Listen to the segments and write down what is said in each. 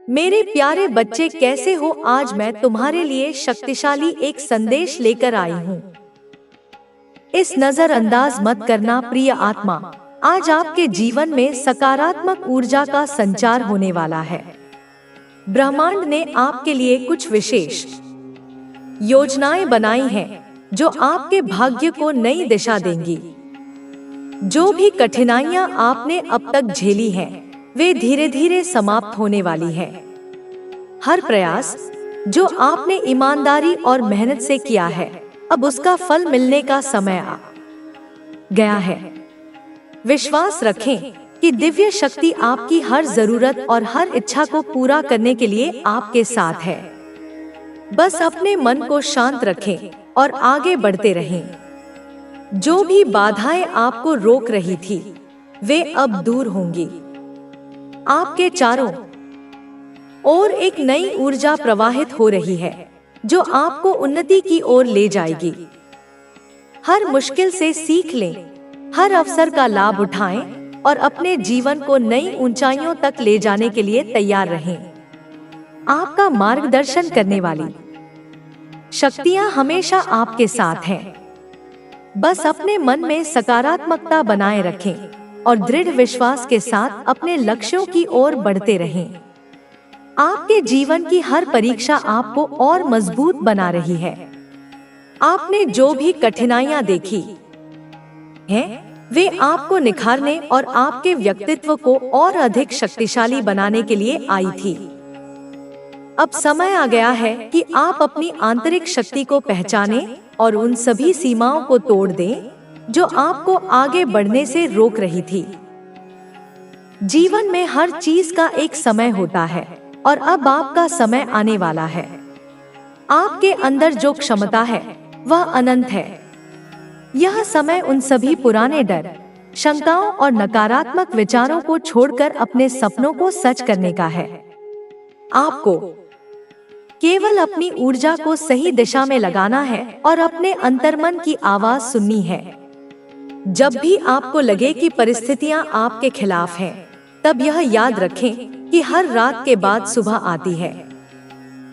मेरे प्यारे बच्चे, कैसे हो? आज मैं तुम्हारे लिए शक्तिशाली एक संदेश लेकर आई हूँ। इस नजरअंदाज मत करना प्रिय आत्मा। आज आपके जीवन में सकारात्मक ऊर्जा का संचार होने वाला है। ब्रह्मांड ने आपके लिए कुछ विशेष योजनाएं बनाई हैं, जो आपके भाग्य को नई दिशा देंगी। जो भी कठिनाइयां आपने अब तक झेली हैं, वे धीरे धीरे समाप्त होने वाली है। हर प्रयास जो आपने ईमानदारी और मेहनत से किया है, अब उसका फल मिलने का समय आ गया है। विश्वास रखें कि दिव्य शक्ति आपकी हर जरूरत और हर इच्छा को पूरा करने के लिए आपके साथ है। बस अपने मन को शांत रखें और आगे बढ़ते रहें। जो भी बाधाएं आपको रोक रही थी, वे अब दूर होंगी। आपके चारों ओर एक नई ऊर्जा प्रवाहित हो रही है, जो आपको उन्नति की ओर ले जाएगी। हर मुश्किल से सीख लें, हर अवसर का लाभ उठाएं और अपने जीवन को नई ऊंचाइयों तक ले जाने के लिए तैयार रहें। आपका मार्गदर्शन करने वाली शक्तियां हमेशा आपके साथ हैं। बस अपने मन में सकारात्मकता बनाए रखें और दृढ़ विश्वास के साथ अपने लक्ष्यों की ओर बढ़ते रहें। आपके जीवन की हर परीक्षा आपको और मजबूत बना रही है। आपने जो भी कठिनाइयां देखी हैं, वे आपको निखारने और आपके व्यक्तित्व को और अधिक शक्तिशाली बनाने के लिए आई थी। अब समय आ गया है कि आप अपनी आंतरिक शक्ति को पहचानें और उन सभी सीमाओं को तोड़ दें, जो आपको आगे बढ़ने से रोक रही थी। जीवन में हर चीज का एक समय होता है और अब आपका समय आने वाला है। आपके अंदर जो क्षमता है, वह अनंत है। यह समय उन सभी पुराने डर, शंकाओं और नकारात्मक विचारों को छोड़कर अपने सपनों को सच करने का है। आपको केवल अपनी ऊर्जा को सही दिशा में लगाना है और अपने अंतर्मन की आवाज सुननी है। जब भी आपको लगे कि परिस्थितियां आपके खिलाफ हैं, तब यह याद रखें कि हर रात के बाद सुबह आती है।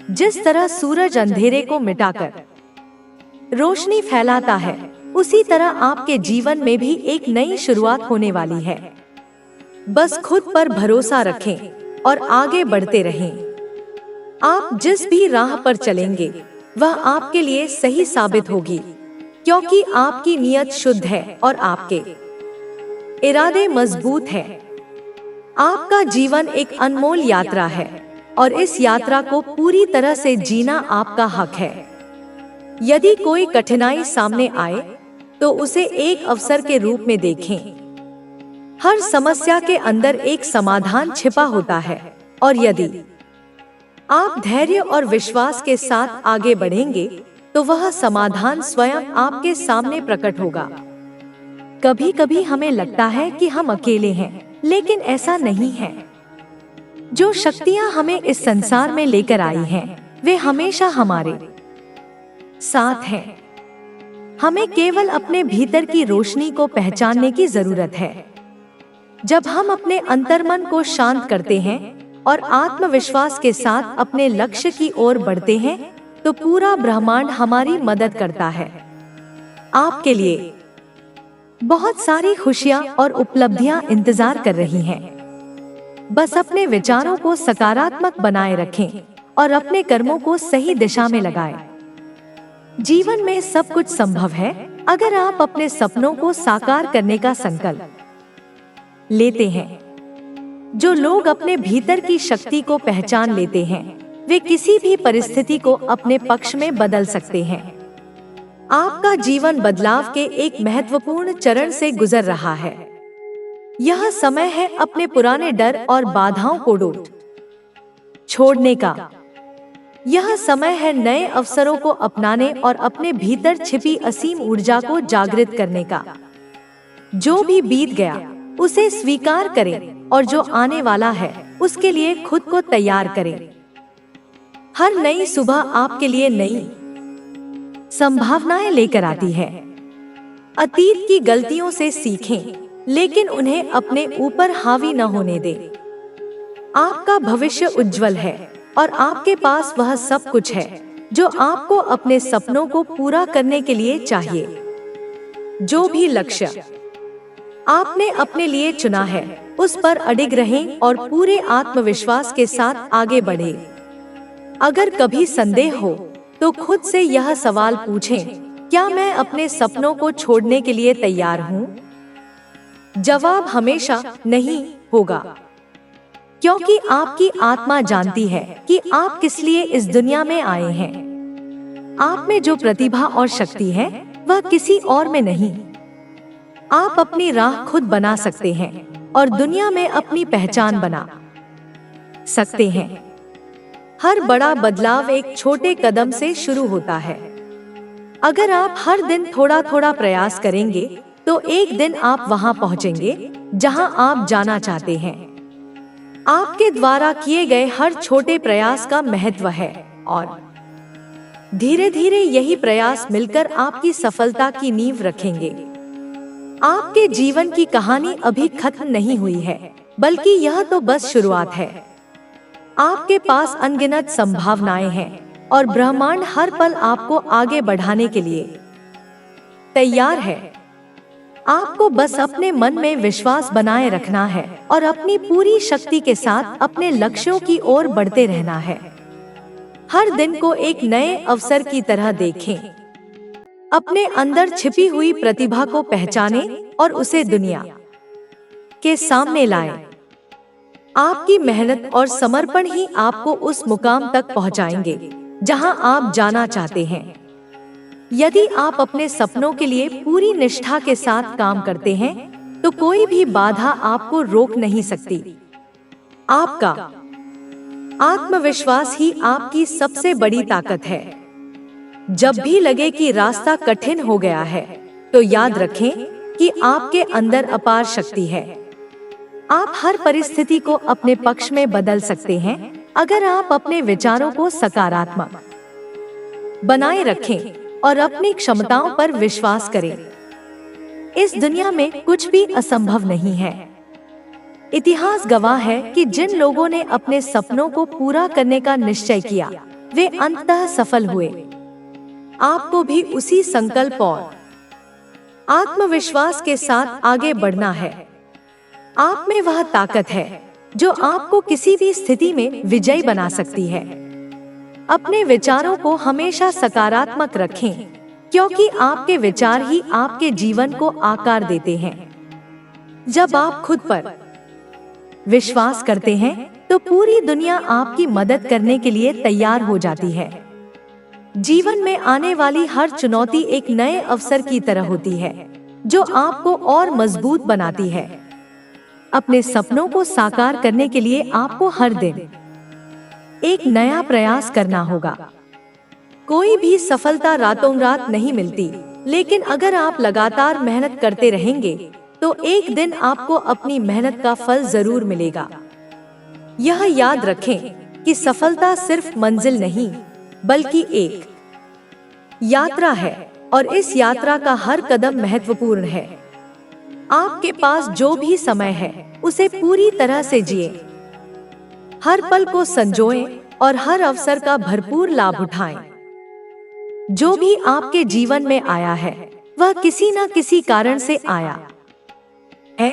जिस तरह सूरज अंधेरे को मिटाकर रोशनी फैलाता है, उसी तरह आपके जीवन में भी एक नई शुरुआत होने वाली है। बस खुद पर भरोसा रखें और आगे बढ़ते रहें। आप जिस भी राह पर चलेंगे, वह आपके लिए सही साबित होगी, क्योंकि आपकी नीयत शुद्ध है और आपके इरादे मजबूत हैं। आपका जीवन एक अनमोल यात्रा है और इस यात्रा को पूरी तरह से जीना आपका हक है। यदि कोई कठिनाई सामने आए, तो उसे एक अवसर के रूप में देखें। हर समस्या के अंदर एक समाधान छिपा होता है और यदि आप धैर्य और विश्वास के साथ आगे बढ़ेंगे, तो वह समाधान स्वयं आपके सामने प्रकट होगा। कभी कभी हमें लगता है कि हम अकेले हैं, लेकिन ऐसा नहीं है। जो शक्तियां हमें इस संसार में लेकर आई हैं, वे हमेशा हमारे साथ हैं। हमें केवल अपने भीतर की रोशनी को पहचानने की जरूरत है। जब हम अपने अंतर्मन को शांत करते हैं और आत्मविश्वास के साथ अपने लक्ष्य की ओर बढ़ते हैं, तो पूरा ब्रह्मांड हमारी मदद करता है। आपके लिए बहुत सारी खुशियां और उपलब्धियां इंतजार कर रही हैं। बस अपने विचारों को सकारात्मक बनाए रखें और अपने कर्मों को सही दिशा में लगाएं। जीवन में सब कुछ संभव है, अगर आप अपने सपनों को साकार करने का संकल्प लेते हैं। जो लोग अपने भीतर की शक्ति को पहचान लेते हैं, वे किसी भी परिस्थिति को अपने पक्ष में बदल सकते हैं। आपका जीवन बदलाव के एक महत्वपूर्ण चरण से गुजर रहा है। यह समय है अपने पुराने डर और बाधाओं को छोड़ने का। यह समय है नए अवसरों को अपनाने और अपने भीतर छिपी असीम ऊर्जा को जागृत करने का। जो भी बीत गया, उसे स्वीकार करें और जो आने वाला है, उसके लिए खुद को तैयार करें। हर नई सुबह आपके लिए नई संभावनाएं लेकर आती है। अतीत की गलतियों से सीखें, लेकिन उन्हें अपने ऊपर हावी न होने दें। आपका भविष्य उज्जवल है और आपके पास वह सब कुछ है जो आपको अपने सपनों को पूरा करने के लिए चाहिए। जो भी लक्ष्य आपने अपने लिए चुना है, उस पर अडिग रहें और पूरे आत्मविश्वास के साथ आगे बढ़ें। अगर कभी संदेह हो तो खुद से यह सवाल पूछें, क्या मैं अपने सपनों को छोड़ने के लिए तैयार हूँ? जवाब हमेशा नहीं होगा, क्योंकि आपकी आत्मा जानती है कि आप किस लिए इस दुनिया में आए हैं। आप में जो प्रतिभा और शक्ति है, वह किसी और में नहीं। आप अपनी राह खुद बना सकते हैं और दुनिया में अपनी पहचान बना सकते हैं। हर बड़ा बदलाव एक छोटे कदम से शुरू होता है। अगर आप हर दिन थोड़ा थोड़ा प्रयास करेंगे तो एक दिन आप वहां पहुंचेंगे जहां आप जाना चाहते हैं। आपके द्वारा किए गए हर छोटे प्रयास का महत्व है और धीरे धीरे यही प्रयास मिलकर आपकी सफलता की नींव रखेंगे। आपके जीवन की कहानी अभी खत्म नहीं हुई है, बल्कि यह तो बस शुरुआत है। आपके पास अनगिनत संभावनाएं हैं और ब्रह्मांड हर पल आपको आगे बढ़ाने के लिए तैयार है। आपको बस अपने मन में विश्वास बनाए रखना है और अपनी पूरी शक्ति के साथ अपने लक्ष्यों की ओर बढ़ते रहना है। हर दिन को एक नए अवसर की तरह देखें। अपने अंदर छिपी हुई प्रतिभा को पहचानें और उसे दुनिया के सामने लाएं। आपकी मेहनत और समर्पण ही आपको उस मुकाम तक पहुंचाएंगे जहां आप जाना चाहते हैं। यदि आप अपने सपनों के लिए पूरी निष्ठा के साथ काम करते हैं, तो कोई भी बाधा आपको रोक नहीं सकती। आपका आत्मविश्वास ही आपकी सबसे बड़ी ताकत है। जब भी लगे कि रास्ता कठिन हो गया है, तो याद रखें कि आपके अंदर अपार शक्ति है। आप हर परिस्थिति को अपने पक्ष में बदल सकते हैं अगर आप अपने विचारों को सकारात्मक बनाए रखें और अपनी क्षमताओं पर विश्वास करें। इस दुनिया में कुछ भी असंभव नहीं है। इतिहास गवाह है कि जिन लोगों ने अपने सपनों को पूरा करने का निश्चय किया, वे अंततः सफल हुए। आपको भी उसी संकल्प और आत्मविश्वास के साथ आगे बढ़ना है। आप में वह ताकत है जो आपको किसी भी स्थिति में विजयी बना सकती है। अपने विचारों को हमेशा सकारात्मक रखें, क्योंकि आपके विचार ही आपके जीवन को आकार देते हैं। जब आप खुद पर विश्वास करते हैं, तो पूरी दुनिया आपकी मदद करने के लिए तैयार हो जाती है। जीवन में आने वाली हर चुनौती एक नए अवसर की तरह होती है, जो आपको और मजबूत बनाती है। अपने सपनों को साकार करने के लिए आपको हर दिन एक नया प्रयास करना होगा। कोई भी सफलता रातों रात नहीं मिलती, लेकिन अगर आप लगातार मेहनत करते रहेंगे, तो एक दिन आपको अपनी मेहनत का फल जरूर मिलेगा। यह याद रखें कि सफलता सिर्फ मंजिल नहीं, बल्कि एक यात्रा है और इस यात्रा का हर कदम महत्वपूर्ण है। आपके पास जो भी समय है, उसे पूरी तरह से जिए। हर पल को संजोएं और हर अवसर का भरपूर लाभ उठाएं। जो भी आपके जीवन में आया है, वह किसी न किसी कारण से आया है।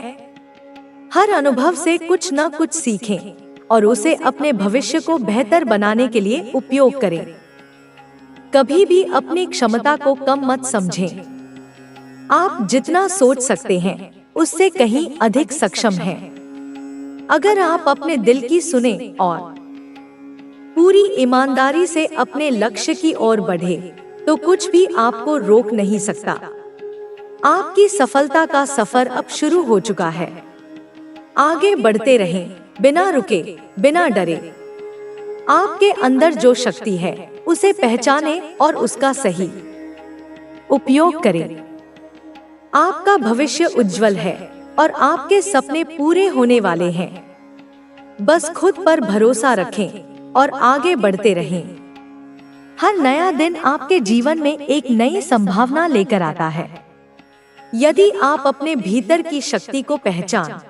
हर अनुभव से कुछ न कुछ सीखें और उसे अपने भविष्य को बेहतर बनाने के लिए उपयोग करें। कभी भी अपनी क्षमता को कम मत समझें। आप जितना सोच सकते हैं, उससे कहीं अधिक सक्षम हैं। अगर आप अपने दिल की सुने और पूरी ईमानदारी से अपने लक्ष्य की ओर बढ़े, तो कुछ भी आपको रोक नहीं सकता। आपकी सफलता का सफर अब शुरू हो चुका है। आगे बढ़ते रहें, बिना रुके, बिना डरे। आपके अंदर जो शक्ति है, उसे पहचानें और उसका सही उपयोग करें। आपका भविष्य उज्जवल है और आपके सपने पूरे होने वाले हैं। बस खुद पर भरोसा रखें और आगे बढ़ते रहें। हर नया दिन आपके जीवन में एक नई संभावना लेकर आता है। यदि आप अपने भीतर की शक्ति को पहचान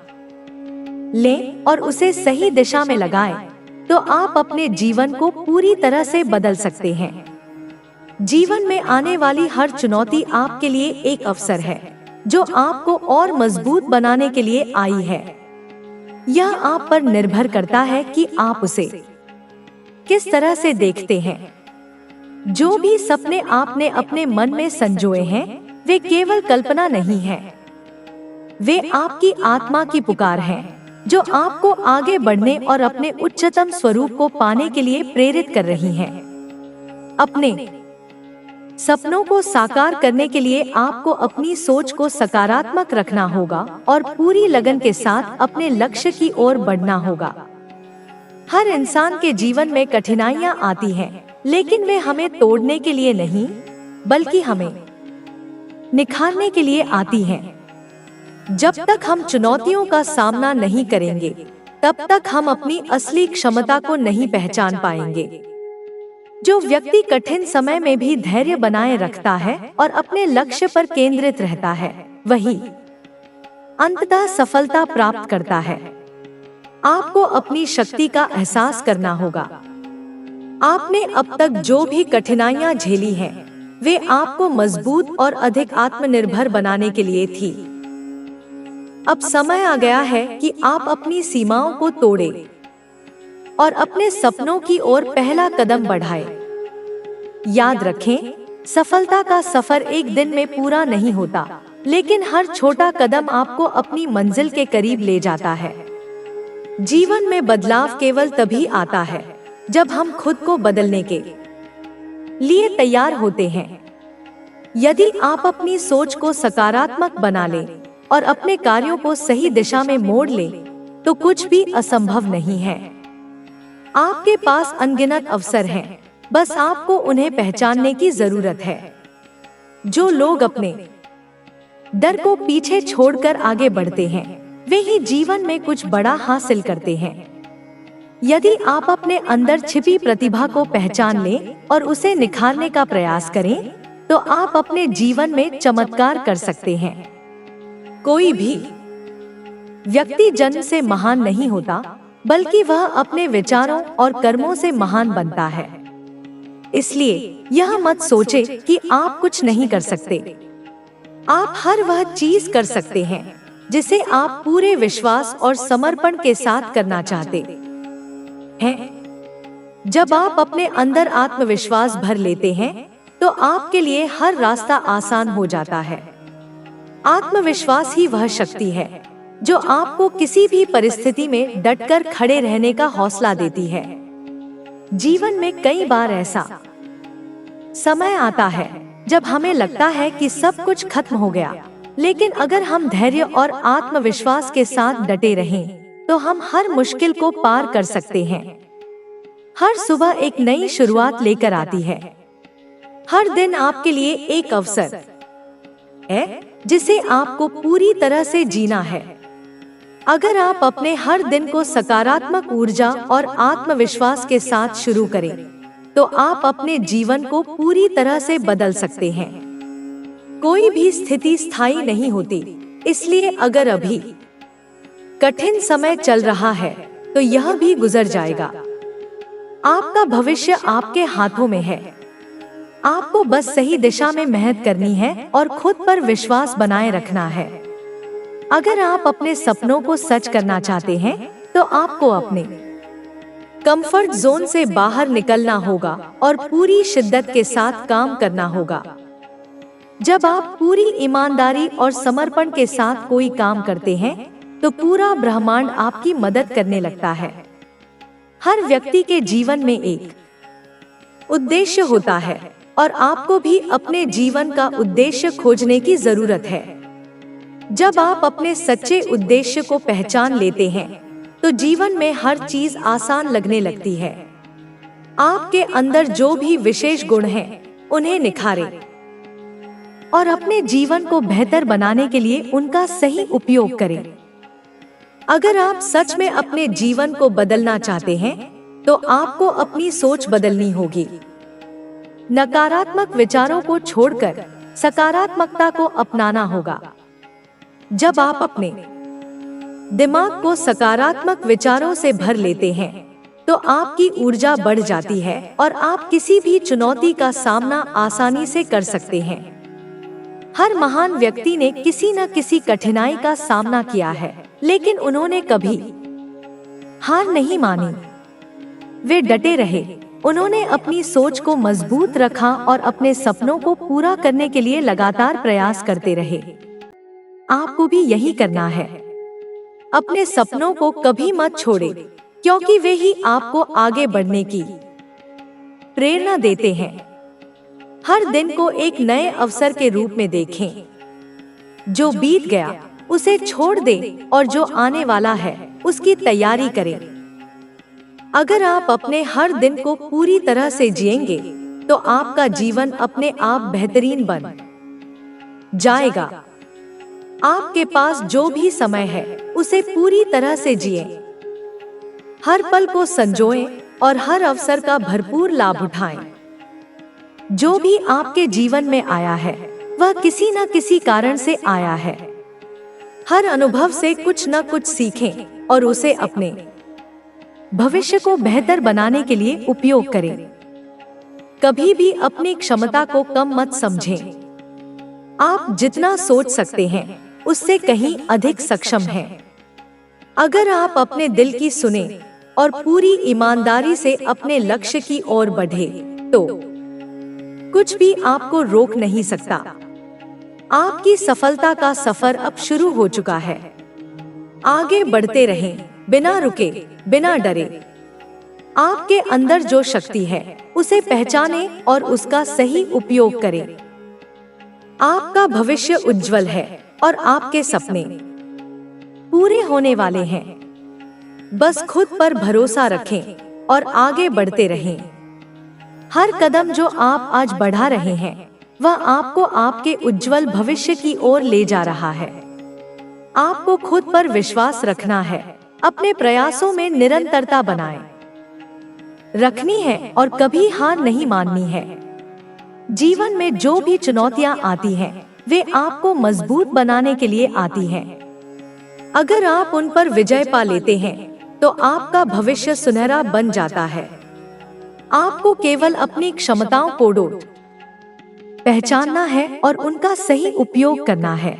लें और उसे सही दिशा में लगाएं, तो आप अपने जीवन को पूरी तरह से बदल सकते हैं। जीवन में आने वाली हर चुनौती आपके लिए एक अवसर है, जो आपको और मजबूत बनाने के लिए आई है। यह आप पर निर्भर करता है कि आप उसे किस तरह से देखते हैं। जो भी सपने आपने अपने मन में संजोए हैं, वे केवल कल्पना नहीं हैं। वे आपकी आत्मा की पुकार हैं, जो आपको आगे बढ़ने और अपने उच्चतम स्वरूप को पाने के लिए प्रेरित कर रही हैं। अपने सपनों को साकार करने के लिए आपको अपनी सोच को सकारात्मक रखना होगा और पूरी लगन के साथ अपने लक्ष्य की ओर बढ़ना होगा। हर इंसान के जीवन में कठिनाइयां आती हैं, लेकिन वे हमें तोड़ने के लिए नहीं, बल्कि हमें निखारने के लिए आती हैं। जब तक हम चुनौतियों का सामना नहीं करेंगे, तब तक हम अपनी असली क्षमता को नहीं पहचान पाएंगे। जो व्यक्ति कठिन समय में भी धैर्य बनाए रखता है और अपने लक्ष्य पर केंद्रित रहता है, वही अंततः सफलता प्राप्त करता है। आपको अपनी शक्ति का एहसास करना होगा। आपने अब तक जो भी कठिनाइयां झेली हैं, वे आपको मजबूत और अधिक आत्मनिर्भर बनाने के लिए थी। अब समय आ गया है कि आप अपनी सीमाओं को तोड़ें और अपने सपनों की ओर पहला कदम बढ़ाएं। याद रखें, सफलता का सफर एक दिन में पूरा नहीं होता, लेकिन हर छोटा कदम आपको अपनी मंजिल के करीब ले जाता है। जीवन में बदलाव केवल तभी आता है जब हम खुद को बदलने के लिए तैयार होते हैं। यदि आप अपनी सोच को सकारात्मक बना लें और अपने कार्यों को सही दिशा में मोड़ लें, तो कुछ भी असंभव नहीं है। आपके पास अनगिनत अवसर हैं, बस आपको उन्हें पहचानने की जरूरत है। जो लोग अपने डर को पीछे छोड़कर आगे बढ़ते हैं, वे ही जीवन में कुछ बड़ा हासिल करते हैं। यदि आप अपने अंदर छिपी प्रतिभा को पहचान लें और उसे निखारने का प्रयास करें, तो आप अपने जीवन में चमत्कार कर सकते हैं। कोई भी व्यक्ति जन्म से महान नहीं होता, बल्कि वह अपने विचारों और कर्मों से महान बनता है। इसलिए यह मत सोचें कि आप कुछ नहीं कर सकते। आप हर वह चीज कर सकते हैं जिसे आप पूरे विश्वास और समर्पण के साथ करना चाहते हैं। जब आप अपने अंदर आत्मविश्वास भर लेते हैं, तो आपके लिए हर रास्ता आसान हो जाता है। आत्मविश्वास ही वह शक्ति है जो आपको किसी भी परिस्थिति में डटकर खड़े रहने का हौसला देती है। जीवन में कई बार ऐसा समय आता है जब हमें लगता है कि सब कुछ खत्म हो गया, लेकिन अगर हम धैर्य और आत्मविश्वास के साथ डटे रहें, तो हम हर मुश्किल को पार कर सकते हैं। हर सुबह एक नई शुरुआत लेकर आती है। हर दिन आपके लिए एक अवसर है जिसे आपको पूरी तरह से जीना है। अगर आप अपने हर दिन को सकारात्मक ऊर्जा और आत्मविश्वास के साथ शुरू करें, तो आप अपने जीवन को पूरी तरह से बदल सकते हैं। कोई भी स्थिति स्थायी नहीं होती, इसलिए अगर अभी कठिन समय चल रहा है, तो यह भी गुजर जाएगा। आपका भविष्य आपके हाथों में है। आपको बस सही दिशा में मेहनत करनी है और खुद पर विश्वास बनाए रखना है। अगर आप अपने सपनों को सच करना चाहते हैं, तो आपको अपने कंफर्ट जोन से बाहर निकलना होगा और पूरी शिद्दत के साथ काम करना होगा। जब आप पूरी ईमानदारी और समर्पण के साथ कोई काम करते हैं, तो पूरा ब्रह्मांड आपकी मदद करने लगता है। हर व्यक्ति के जीवन में एक उद्देश्य होता है और आपको भी अपने जीवन का उद्देश्य खोजने की जरूरत है। जब आप अपने सच्चे उद्देश्य को पहचान लेते हैं, तो जीवन में हर चीज आसान लगने लगती है। आपके अंदर जो भी विशेष गुण हैं, उन्हें निखारें और अपने जीवन को बेहतर बनाने के लिए उनका सही उपयोग करें। अगर आप सच में अपने जीवन को बदलना चाहते हैं, तो आपको अपनी सोच बदलनी होगी। नकारात्मक विचारों को छोड़कर सकारात्मकता को अपनाना होगा। जब आप अपने दिमाग को सकारात्मक विचारों से भर लेते हैं तो आपकी ऊर्जा बढ़ जाती है और आप किसी भी चुनौती का सामना आसानी से कर सकते हैं। हर महान व्यक्ति ने किसी न किसी कठिनाई का सामना किया है, लेकिन उन्होंने कभी हार नहीं मानी। वे डटे रहे, उन्होंने अपनी सोच को मजबूत रखा और अपने सपनों को पूरा करने के लिए लगातार प्रयास करते रहे। आपको भी यही करना है। अपने सपनों को कभी मत छोड़े, क्योंकि वे ही आपको आगे बढ़ने की प्रेरणा देते हैं। हर दिन को एक नए अवसर के रूप में देखें। जो बीत गया उसे छोड़ दें और जो आने वाला है उसकी तैयारी करें। अगर आप अपने हर दिन को पूरी तरह से जिएंगे तो आपका जीवन अपने आप बेहतरीन बन जाएगा। आपके पास जो भी समय है उसे पूरी तरह से जिएं। हर पल को संजोएं और हर अवसर का भरपूर लाभ उठाएं। जो भी आपके जीवन में आया है वह किसी न किसी कारण से आया है। हर अनुभव से कुछ न कुछ सीखें और उसे अपने भविष्य को बेहतर बनाने के लिए उपयोग करें। कभी भी अपनी क्षमता को कम मत समझें। आप जितना सोच सकते हैं उससे कहीं अधिक सक्षम हैं। अगर आप अपने दिल की सुने और पूरी ईमानदारी से अपने लक्ष्य की ओर बढ़े तो कुछ भी आपको रोक नहीं सकता। आपकी सफलता का सफर अब शुरू हो चुका है। आगे बढ़ते रहें, बिना रुके, बिना डरे। आपके अंदर जो शक्ति है उसे पहचानें और उसका सही उपयोग करें। आपका भविष्य उज्जवल है और आपके सपने पूरे होने वाले हैं। बस खुद पर भरोसा रखें और आगे बढ़ते रहें। हर कदम जो आप आज बढ़ा रहे हैं वह आपको आपके उज्जवल भविष्य की ओर ले जा रहा है। आपको खुद पर विश्वास रखना है, अपने प्रयासों में निरंतरता बनाएं रखनी है और कभी हार नहीं माननी है। जीवन में जो भी चुनौतियां आती हैं, वे आपको मजबूत बनाने के लिए आती हैं। अगर आप उन पर विजय पा लेते हैं तो आपका भविष्य सुनहरा बन जाता है। आपको केवल अपनी क्षमताओं को पहचानना है और उनका सही उपयोग करना है।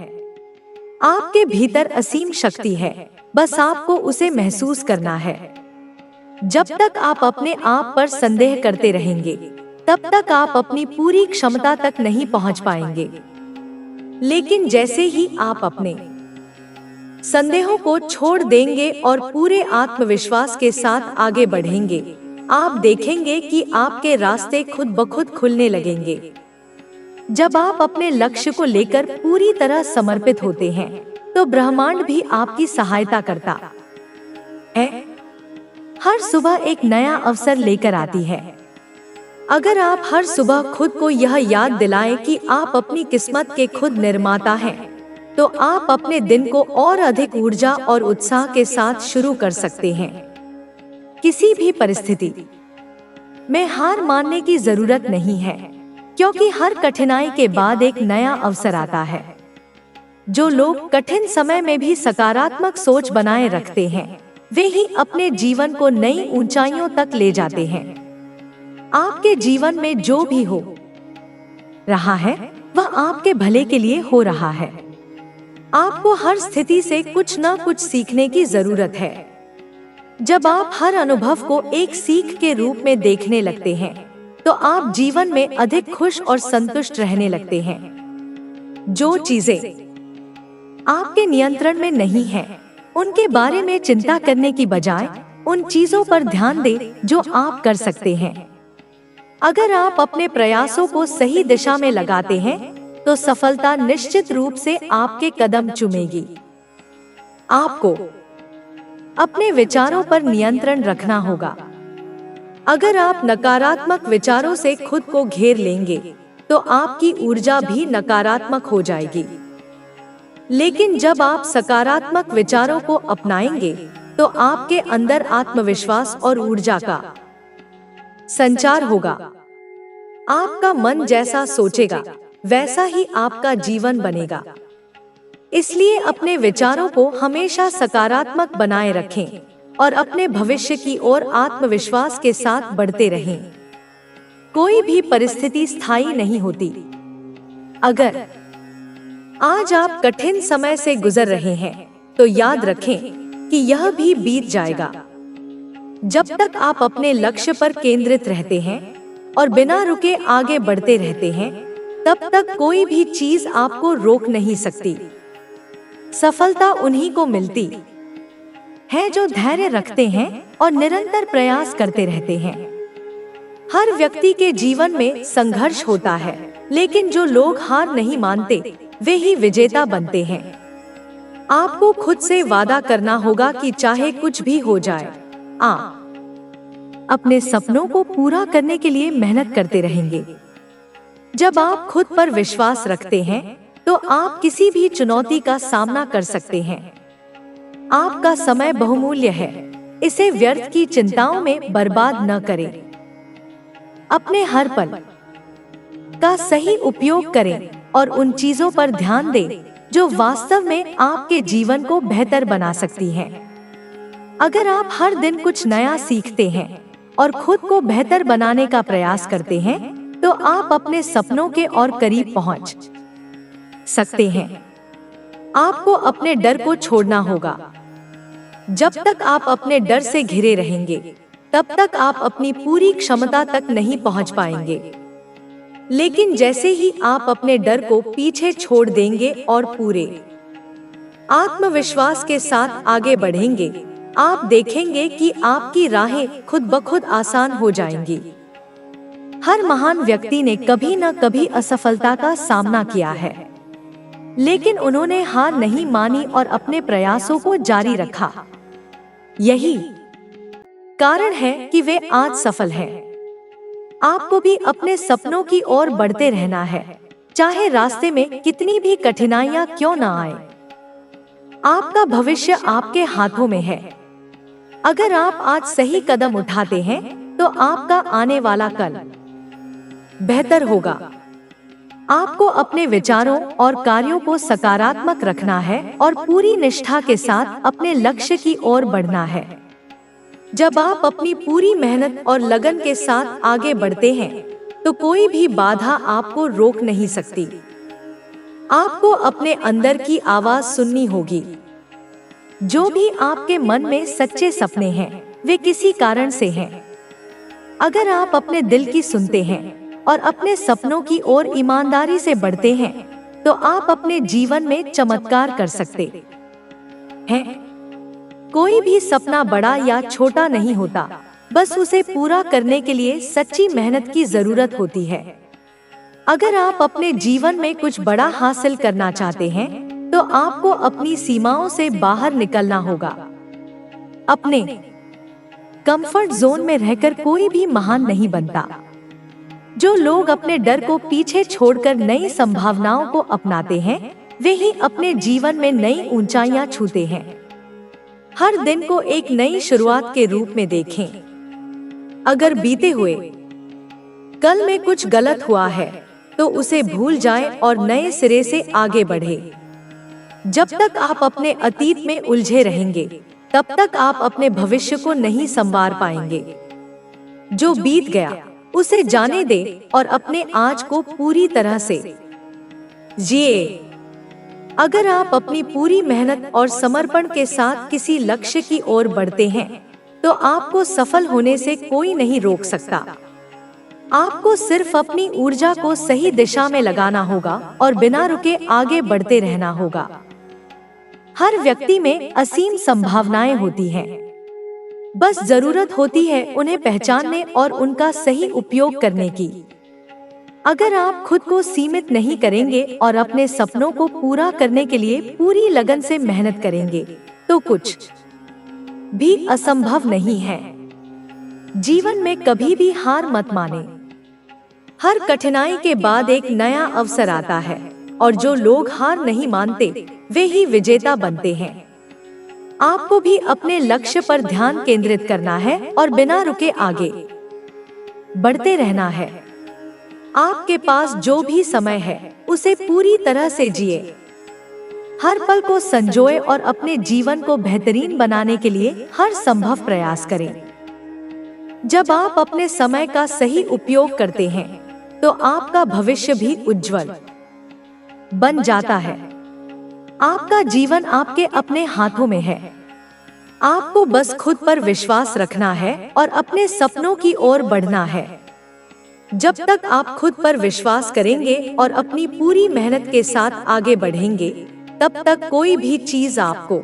आपके भीतर असीम शक्ति है, बस आपको उसे महसूस करना है। जब तक आप अपने आप पर संदेह करते रहेंगे, तब तक आप अपनी पूरी क्षमता तक नहीं पहुंच पाएंगे। लेकिन जैसे ही आप अपने संदेहों को छोड़ देंगे और पूरे आत्मविश्वास के साथ आगे बढ़ेंगे, आप देखेंगे कि आपके रास्ते खुद ब खुद खुलने लगेंगे। जब आप अपने लक्ष्य को लेकर पूरी तरह समर्पित होते हैं, तो ब्रह्मांड भी आपकी सहायता करता है। हर सुबह एक नया अवसर लेकर आती है। अगर आप हर सुबह खुद को यह याद दिलाएं कि आप अपनी किस्मत के खुद निर्माता हैं, तो आप अपने दिन को और अधिक ऊर्जा और उत्साह के साथ शुरू कर सकते हैं। किसी भी परिस्थिति में हार मानने की जरूरत नहीं है, क्योंकि हर कठिनाई के बाद एक नया अवसर आता है। जो लोग कठिन समय में भी सकारात्मक सोच बनाए रखते हैं, वे ही अपने जीवन को नई ऊंचाइयों तक ले जाते हैं। आपके जीवन में जो भी हो रहा है वह आपके भले के लिए हो रहा है। आपको हर स्थिति से कुछ न कुछ सीखने की जरूरत है। जब आप हर अनुभव को एक सीख के रूप में देखने लगते हैं, तो आप जीवन में अधिक खुश और संतुष्ट रहने लगते हैं। जो चीजें आपके नियंत्रण में नहीं हैं, उनके बारे में चिंता करने की बजाय उन चीजों पर ध्यान दें जो आप कर सकते हैं। अगर आप अपने प्रयासों को सही दिशा में लगाते हैं, तो सफलता निश्चित रूप से आपके कदम चूमेगी। आपको अपने विचारों पर नियंत्रण रखना होगा। अगर आप नकारात्मक विचारों से खुद को घेर लेंगे, तो आपकी ऊर्जा भी नकारात्मक हो जाएगी। लेकिन जब आप सकारात्मक विचारों को अपनाएंगे, तो आपके अंदर आत्मविश्वास और ऊर्जा का संचार होगा। आपका मन जैसा सोचेगा, वैसा ही आपका जीवन बनेगा। इसलिए अपने विचारों को हमेशा सकारात्मक बनाए रखें और अपने भविष्य की ओर आत्मविश्वास के साथ बढ़ते रहें। कोई भी परिस्थिति स्थायी नहीं होती। अगर आज आप कठिन समय से गुजर रहे हैं, तो याद रखें कि यह भी बीत जाएगा। जब तक आप अपने लक्ष्य पर केंद्रित रहते हैं और बिना रुके आगे बढ़ते रहते हैं, तब तक कोई भी चीज आपको रोक नहीं सकती। सफलता उन्हीं को मिलती है जो धैर्य रखते हैं और निरंतर प्रयास करते रहते हैं। हर व्यक्ति के जीवन में संघर्ष होता है, लेकिन जो लोग हार नहीं मानते वे ही विजेता बनते हैं। आपको खुद से वादा करना होगा कि चाहे कुछ भी हो जाए, आप अपने सपनों को पूरा करने के लिए मेहनत करते रहेंगे। जब आप खुद पर विश्वास रखते हैं, तो आप किसी भी चुनौती का सामना कर सकते हैं। आपका समय बहुमूल्य है, इसे व्यर्थ की चिंताओं में बर्बाद न करें। अपने हर पल का सही उपयोग करें और उन चीजों पर ध्यान दें जो वास्तव में आपके जीवन को बेहतर बना सकती हैं। अगर आप हर दिन कुछ नया सीखते हैं और खुद को बेहतर बनाने का प्रयास करते हैं, तो आप अपने सपनों के और करीब पहुंच सकते हैं। आपको अपने डर को छोड़ना होगा। जब तक आप अपने डर से घिरे रहेंगे, तब तक आप अपनी पूरी क्षमता तक नहीं पहुंच पाएंगे। लेकिन जैसे ही आप अपने डर को पीछे छोड़ देंगे और पूरे आत्मविश्वास के साथ आगे बढ़ेंगे, आप देखेंगे कि आपकी राहें खुद ब खुद आसान हो जाएंगी। हर महान व्यक्ति ने कभी न कभी असफलता का सामना किया है, लेकिन उन्होंने हार नहीं मानी और अपने प्रयासों को जारी रखा। यही कारण है कि वे आज सफल हैं। आपको भी अपने सपनों की ओर बढ़ते रहना है, चाहे रास्ते में कितनी भी कठिनाइयां क्यों न आए। आपका भविष्य आपके हाथों में है। अगर आप आज सही कदम उठाते हैं, तो आपका आने वाला कल बेहतर होगा। आपको अपने विचारों और कार्यों को सकारात्मक रखना है और पूरी निष्ठा के साथ अपने लक्ष्य की ओर बढ़ना है। जब आप अपनी पूरी मेहनत और लगन के साथ आगे बढ़ते हैं, तो कोई भी बाधा आपको रोक नहीं सकती। आपको अपने अंदर की आवाज सुननी होगी। जो भी आपके मन में सच्चे सपने हैं, वे किसी कारण से हैं। अगर आप अपने दिल की सुनते हैं और अपने सपनों की ओर ईमानदारी से बढ़ते हैं, तो आप अपने जीवन में चमत्कार कर सकते हैं। कोई भी सपना बड़ा या छोटा नहीं होता, बस उसे पूरा करने के लिए सच्ची मेहनत की जरूरत होती है। अगर आप अपने जीवन में कुछ बड़ा हासिल करना चाहते हैं, तो आपको अपनी सीमाओं से बाहर निकलना होगा। अपने कंफर्ट जोन में रहकर कोई भी महान नहीं बनता। जो लोग अपने डर को पीछे छोड़कर नई संभावनाओं को अपनाते हैं, वे ही अपने जीवन में नई ऊंचाइयां छूते हैं। हर दिन को एक नई शुरुआत के रूप में देखें। अगर बीते हुए कल में कुछ गलत हुआ है, तो उसे भूल जाएं और नए सिरे से आगे बढ़ें। जब तक आप अपने अतीत में उलझे रहेंगे, तब तक आप अपने भविष्य को नहीं संवार पाएंगे। जो बीत गया उसे जाने दे और अपने आज को पूरी तरह से जिए। अगर आप अपनी पूरी मेहनत और समर्पण के साथ किसी लक्ष्य की ओर बढ़ते हैं, तो आपको सफल होने से कोई नहीं रोक सकता। आपको सिर्फ अपनी ऊर्जा को सही दिशा में लगाना होगा और बिना रुके आगे बढ़ते रहना होगा। हर व्यक्ति में असीम संभावनाएं होती हैं। बस जरूरत होती है उन्हें पहचानने और उनका सही उपयोग करने की। अगर आप खुद को सीमित नहीं करेंगे और अपने सपनों को पूरा करने के लिए पूरी लगन से मेहनत करेंगे, तो कुछ भी असंभव नहीं है। जीवन में कभी भी हार मत माने। हर कठिनाई के बाद एक नया अवसर आता है, और जो लोग हार नहीं मानते, वे ही विजेता बनते हैं। आपको भी अपने लक्ष्य पर ध्यान केंद्रित करना है और बिना रुके आगे बढ़ते रहना है। आपके पास जो भी समय है, उसे पूरी तरह से जिए। हर पल को संजोए और अपने जीवन को बेहतरीन बनाने के लिए हर संभव प्रयास करें। जब आप अपने समय का सही उपयोग करते हैं तो आपका भविष्य भी उज्जवल बन जाता है। आपका जीवन आपके अपने हाथों में है। आपको बस खुद पर विश्वास रखना है और अपने सपनों की ओर बढ़ना है। जब तक आप खुद पर विश्वास करेंगे और अपनी पूरी मेहनत के साथ आगे बढ़ेंगे, तब तक कोई भी चीज आपको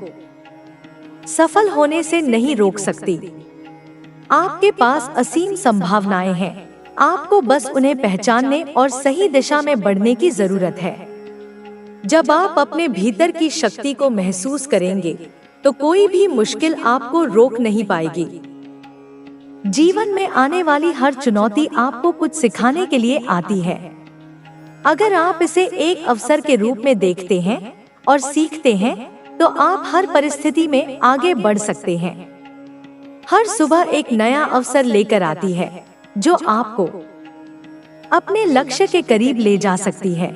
सफल होने से नहीं रोक सकती। आपके पास असीम संभावनाएं हैं। आपको बस उन्हें पहचानने और सही दिशा में बढ़ने की जरूरत है। जब आप अपने भीतर की शक्ति को महसूस करेंगे तो कोई भी मुश्किल आपको रोक नहीं पाएगी। जीवन में आने वाली हर चुनौती आपको कुछ सिखाने के लिए आती है। अगर आप इसे एक अवसर के रूप में देखते हैं और सीखते हैं तो आप हर परिस्थिति में आगे बढ़ सकते हैं। हर सुबह एक नया अवसर लेकर आती है जो आपको अपने लक्ष्य के करीब ले जा सकती है।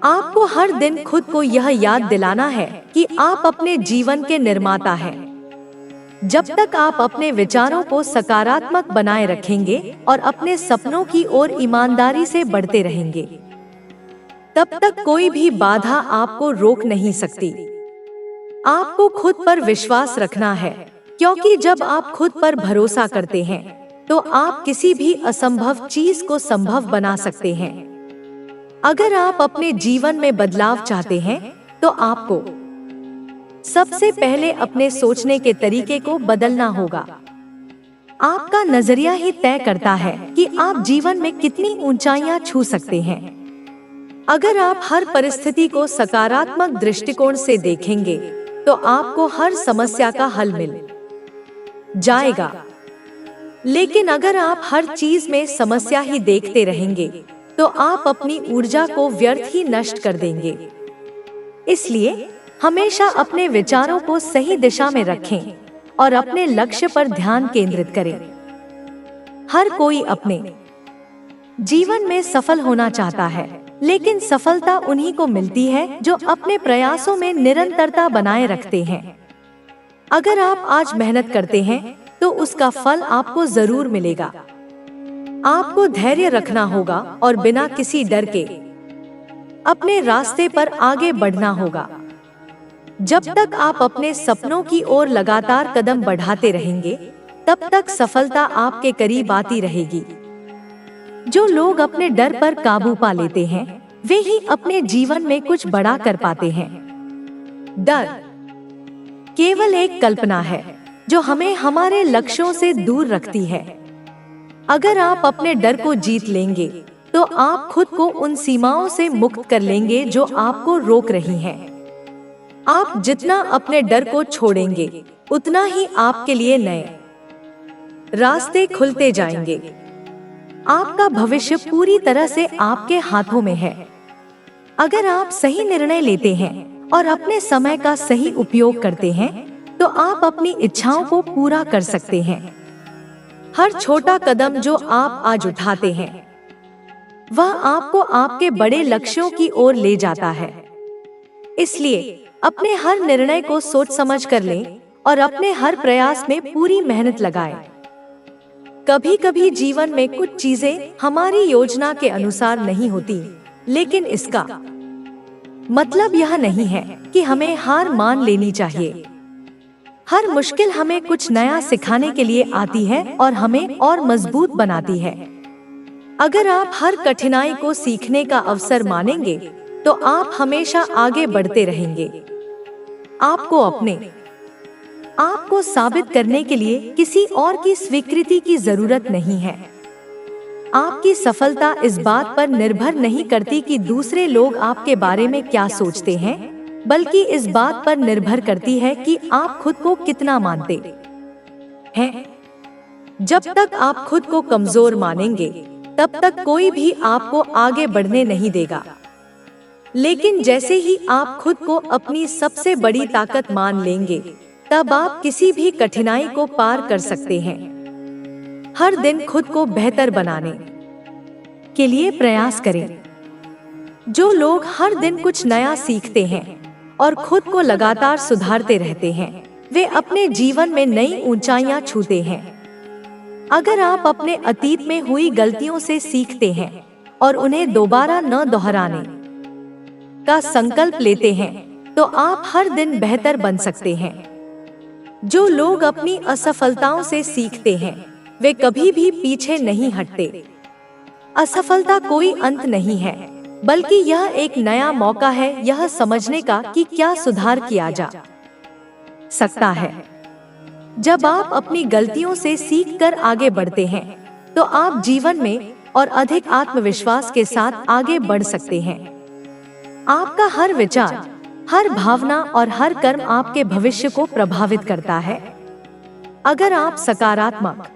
आपको हर दिन खुद को यह याद दिलाना है कि आप अपने जीवन के निर्माता हैं। जब तक आप अपने विचारों को सकारात्मक बनाए रखेंगे और अपने सपनों की ओर ईमानदारी से बढ़ते रहेंगे, तब तक कोई भी बाधा आपको रोक नहीं सकती। आपको खुद पर विश्वास रखना है, क्योंकि जब आप खुद पर भरोसा करते हैं तो आप किसी भी असंभव चीज को संभव बना सकते हैं। अगर आप अपने जीवन में बदलाव चाहते हैं तो आपको सबसे पहले अपने सोचने के तरीके को बदलना होगा। आपका नजरिया ही तय करता है कि आप जीवन में कितनी ऊंचाइयां छू सकते हैं। अगर आप हर परिस्थिति को सकारात्मक दृष्टिकोण से देखेंगे तो आपको हर समस्या का हल मिल जाएगा। लेकिन अगर आप हर चीज में समस्या ही देखते रहेंगे तो आप अपनी ऊर्जा को व्यर्थ ही नष्ट कर देंगे। इसलिए हमेशा अपने विचारों को सही दिशा में रखें और अपने लक्ष्य पर ध्यान केंद्रित करें। हर कोई अपने जीवन में सफल होना चाहता है, लेकिन सफलता उन्हीं को मिलती है जो अपने प्रयासों में निरंतरता बनाए रखते हैं। अगर आप आज मेहनत करते हैं तो उसका फल आपको जरूर मिलेगा। आपको धैर्य रखना होगा और बिना किसी डर के अपने रास्ते पर आगे बढ़ना होगा। जब तक आप अपने सपनों की ओर लगातार कदम बढ़ाते रहेंगे, तब तक सफलता आपके करीब आती रहेगी। जो लोग अपने डर पर काबू पा लेते हैं, वे ही अपने जीवन में कुछ बड़ा कर पाते हैं। डर केवल एक कल्पना है जो हमें हमारे लक्ष्यों से दूर रखती है। अगर आप अपने डर को जीत लेंगे तो आप खुद को उन सीमाओं से मुक्त कर लेंगे जो आपको रोक रही हैं। आप जितना अपने डर को छोड़ेंगे, उतना ही आपके लिए नए रास्ते खुलते जाएंगे। आपका भविष्य पूरी तरह से आपके हाथों में है। अगर आप सही निर्णय लेते हैं और अपने समय का सही उपयोग करते हैं तो आप अपनी इच्छाओं को पूरा कर सकते हैं। हर छोटा कदम जो आप आज उठाते हैं, वह आपको आपके बड़े लक्ष्यों की ओर ले जाता है। इसलिए अपने हर निर्णय को सोच समझ कर लें और अपने हर प्रयास में पूरी मेहनत लगाएं। कभी कभी जीवन में कुछ चीजें हमारी योजना के अनुसार नहीं होती, लेकिन इसका मतलब यह नहीं है कि हमें हार मान लेनी चाहिए। हर मुश्किल हमें कुछ नया सिखाने के लिए आती है और हमें और मजबूत बनाती है। अगर आप हर कठिनाई को सीखने का अवसर मानेंगे तो आप हमेशा आगे बढ़ते रहेंगे। आपको अपने आप को साबित करने के लिए किसी और की स्वीकृति की जरूरत नहीं है। आपकी सफलता इस बात पर निर्भर नहीं करती कि दूसरे लोग आपके बारे में क्या सोचते हैं, बल्कि इस बात पर निर्भर करती है कि आप खुद को कितना मानते हैं। जब तक आप खुद को कमजोर मानेंगे, तब तक कोई भी आपको आगे बढ़ने नहीं देगा। लेकिन जैसे ही आप खुद को अपनी सबसे बड़ी ताकत मान लेंगे, तब आप किसी भी कठिनाई को पार कर सकते हैं। हर दिन खुद को बेहतर बनाने के लिए प्रयास करें। जो लोग हर दिन कुछ नया सीखते हैं और खुद को लगातार सुधारते रहते हैं, वे अपने जीवन में नई ऊंचाइयां छूते हैं। अगर आप अपने अतीत में हुई गलतियों से सीखते हैं और उन्हें दोबारा न दोहराने का संकल्प लेते हैं, तो आप हर दिन बेहतर बन सकते हैं। जो लोग अपनी असफलताओं से सीखते हैं, वे कभी भी पीछे नहीं हटते। असफलता कोई अंत नहीं है, बल्कि यह एक नया मौका है यह समझने का कि क्या सुधार किया जा सकता है। जब आप अपनी गलतियों से सीखकर आगे बढ़ते हैं, तो आप जीवन में और अधिक आत्मविश्वास के साथ आगे बढ़ सकते हैं। आपका हर विचार, हर भावना और हर कर्म आपके भविष्य को प्रभावित करता है। अगर आप सकारात्मक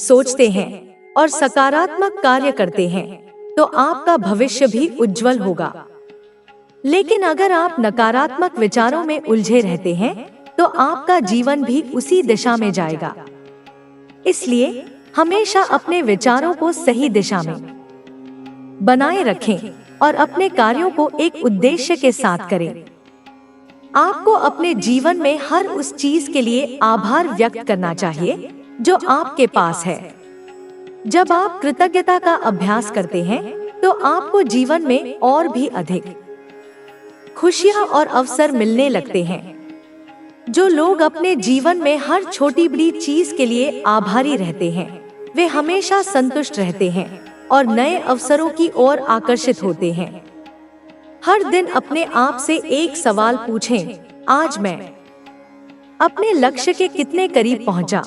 सोचते हैं और सकारात्मक कार्य करते हैं, तो आपका भविष्य भी उज्जवल होगा। लेकिन अगर आप नकारात्मक विचारों में उलझे रहते हैं, तो आपका जीवन भी उसी दिशा में जाएगा। इसलिए हमेशा अपने विचारों को सही दिशा में बनाए रखें और अपने कार्यों को एक उद्देश्य के साथ करें। आपको अपने जीवन में हर उस चीज के लिए आभार व्यक्त करना चाहिए जो आपके पास है। जब आप कृतज्ञता का अभ्यास करते हैं, तो आपको जीवन में और भी अधिक खुशियां और अवसर मिलने लगते हैं। जो लोग अपने जीवन में हर छोटी बड़ी चीज के लिए आभारी रहते हैं, वे हमेशा संतुष्ट रहते हैं और नए अवसरों की ओर आकर्षित होते हैं। हर दिन अपने आप से एक सवाल पूछें, आज मैं अपने लक्ष्य के कितने करीब पहुंचा?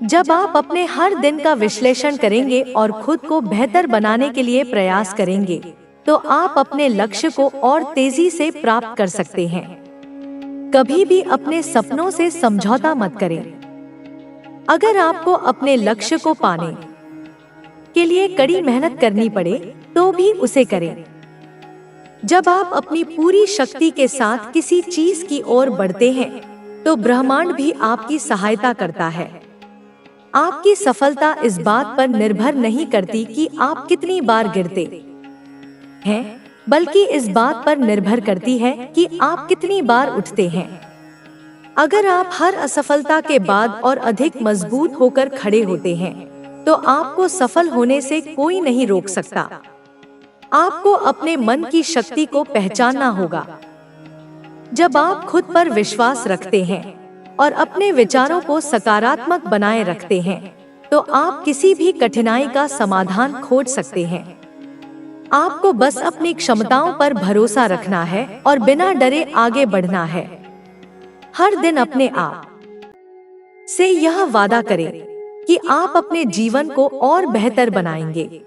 जब आप अपने हर दिन का विश्लेषण करेंगे और खुद को बेहतर बनाने के लिए प्रयास करेंगे, तो आप अपने लक्ष्य को और तेजी से प्राप्त कर सकते हैं। कभी भी अपने सपनों से समझौता मत करें। अगर आपको अपने लक्ष्य को पाने के लिए कड़ी मेहनत करनी पड़े, तो भी उसे करें। जब आप अपनी पूरी शक्ति के साथ किसी चीज की ओर बढ़ते हैं, तो ब्रह्मांड भी आपकी सहायता करता है। आपकी सफलता इस बात पर निर्भर नहीं करती कि आप कितनी बार गिरते हैं, बल्कि इस बात पर निर्भर करती है कि आप कितनी बार उठते हैं। अगर आप हर असफलता के बाद और अधिक मजबूत होकर खड़े होते हैं, तो आपको सफल होने से कोई नहीं रोक सकता। आपको अपने मन की शक्ति को पहचानना होगा। जब आप खुद पर विश्वास रखते हैं और अपने विचारों को सकारात्मक बनाए रखते हैं, तो आप किसी भी कठिनाई का समाधान खोज सकते हैं। आपको बस अपनी क्षमताओं पर भरोसा रखना है और बिना डरे आगे बढ़ना है। हर दिन अपने आप से यह वादा करें कि आप अपने जीवन को और बेहतर बनाएंगे।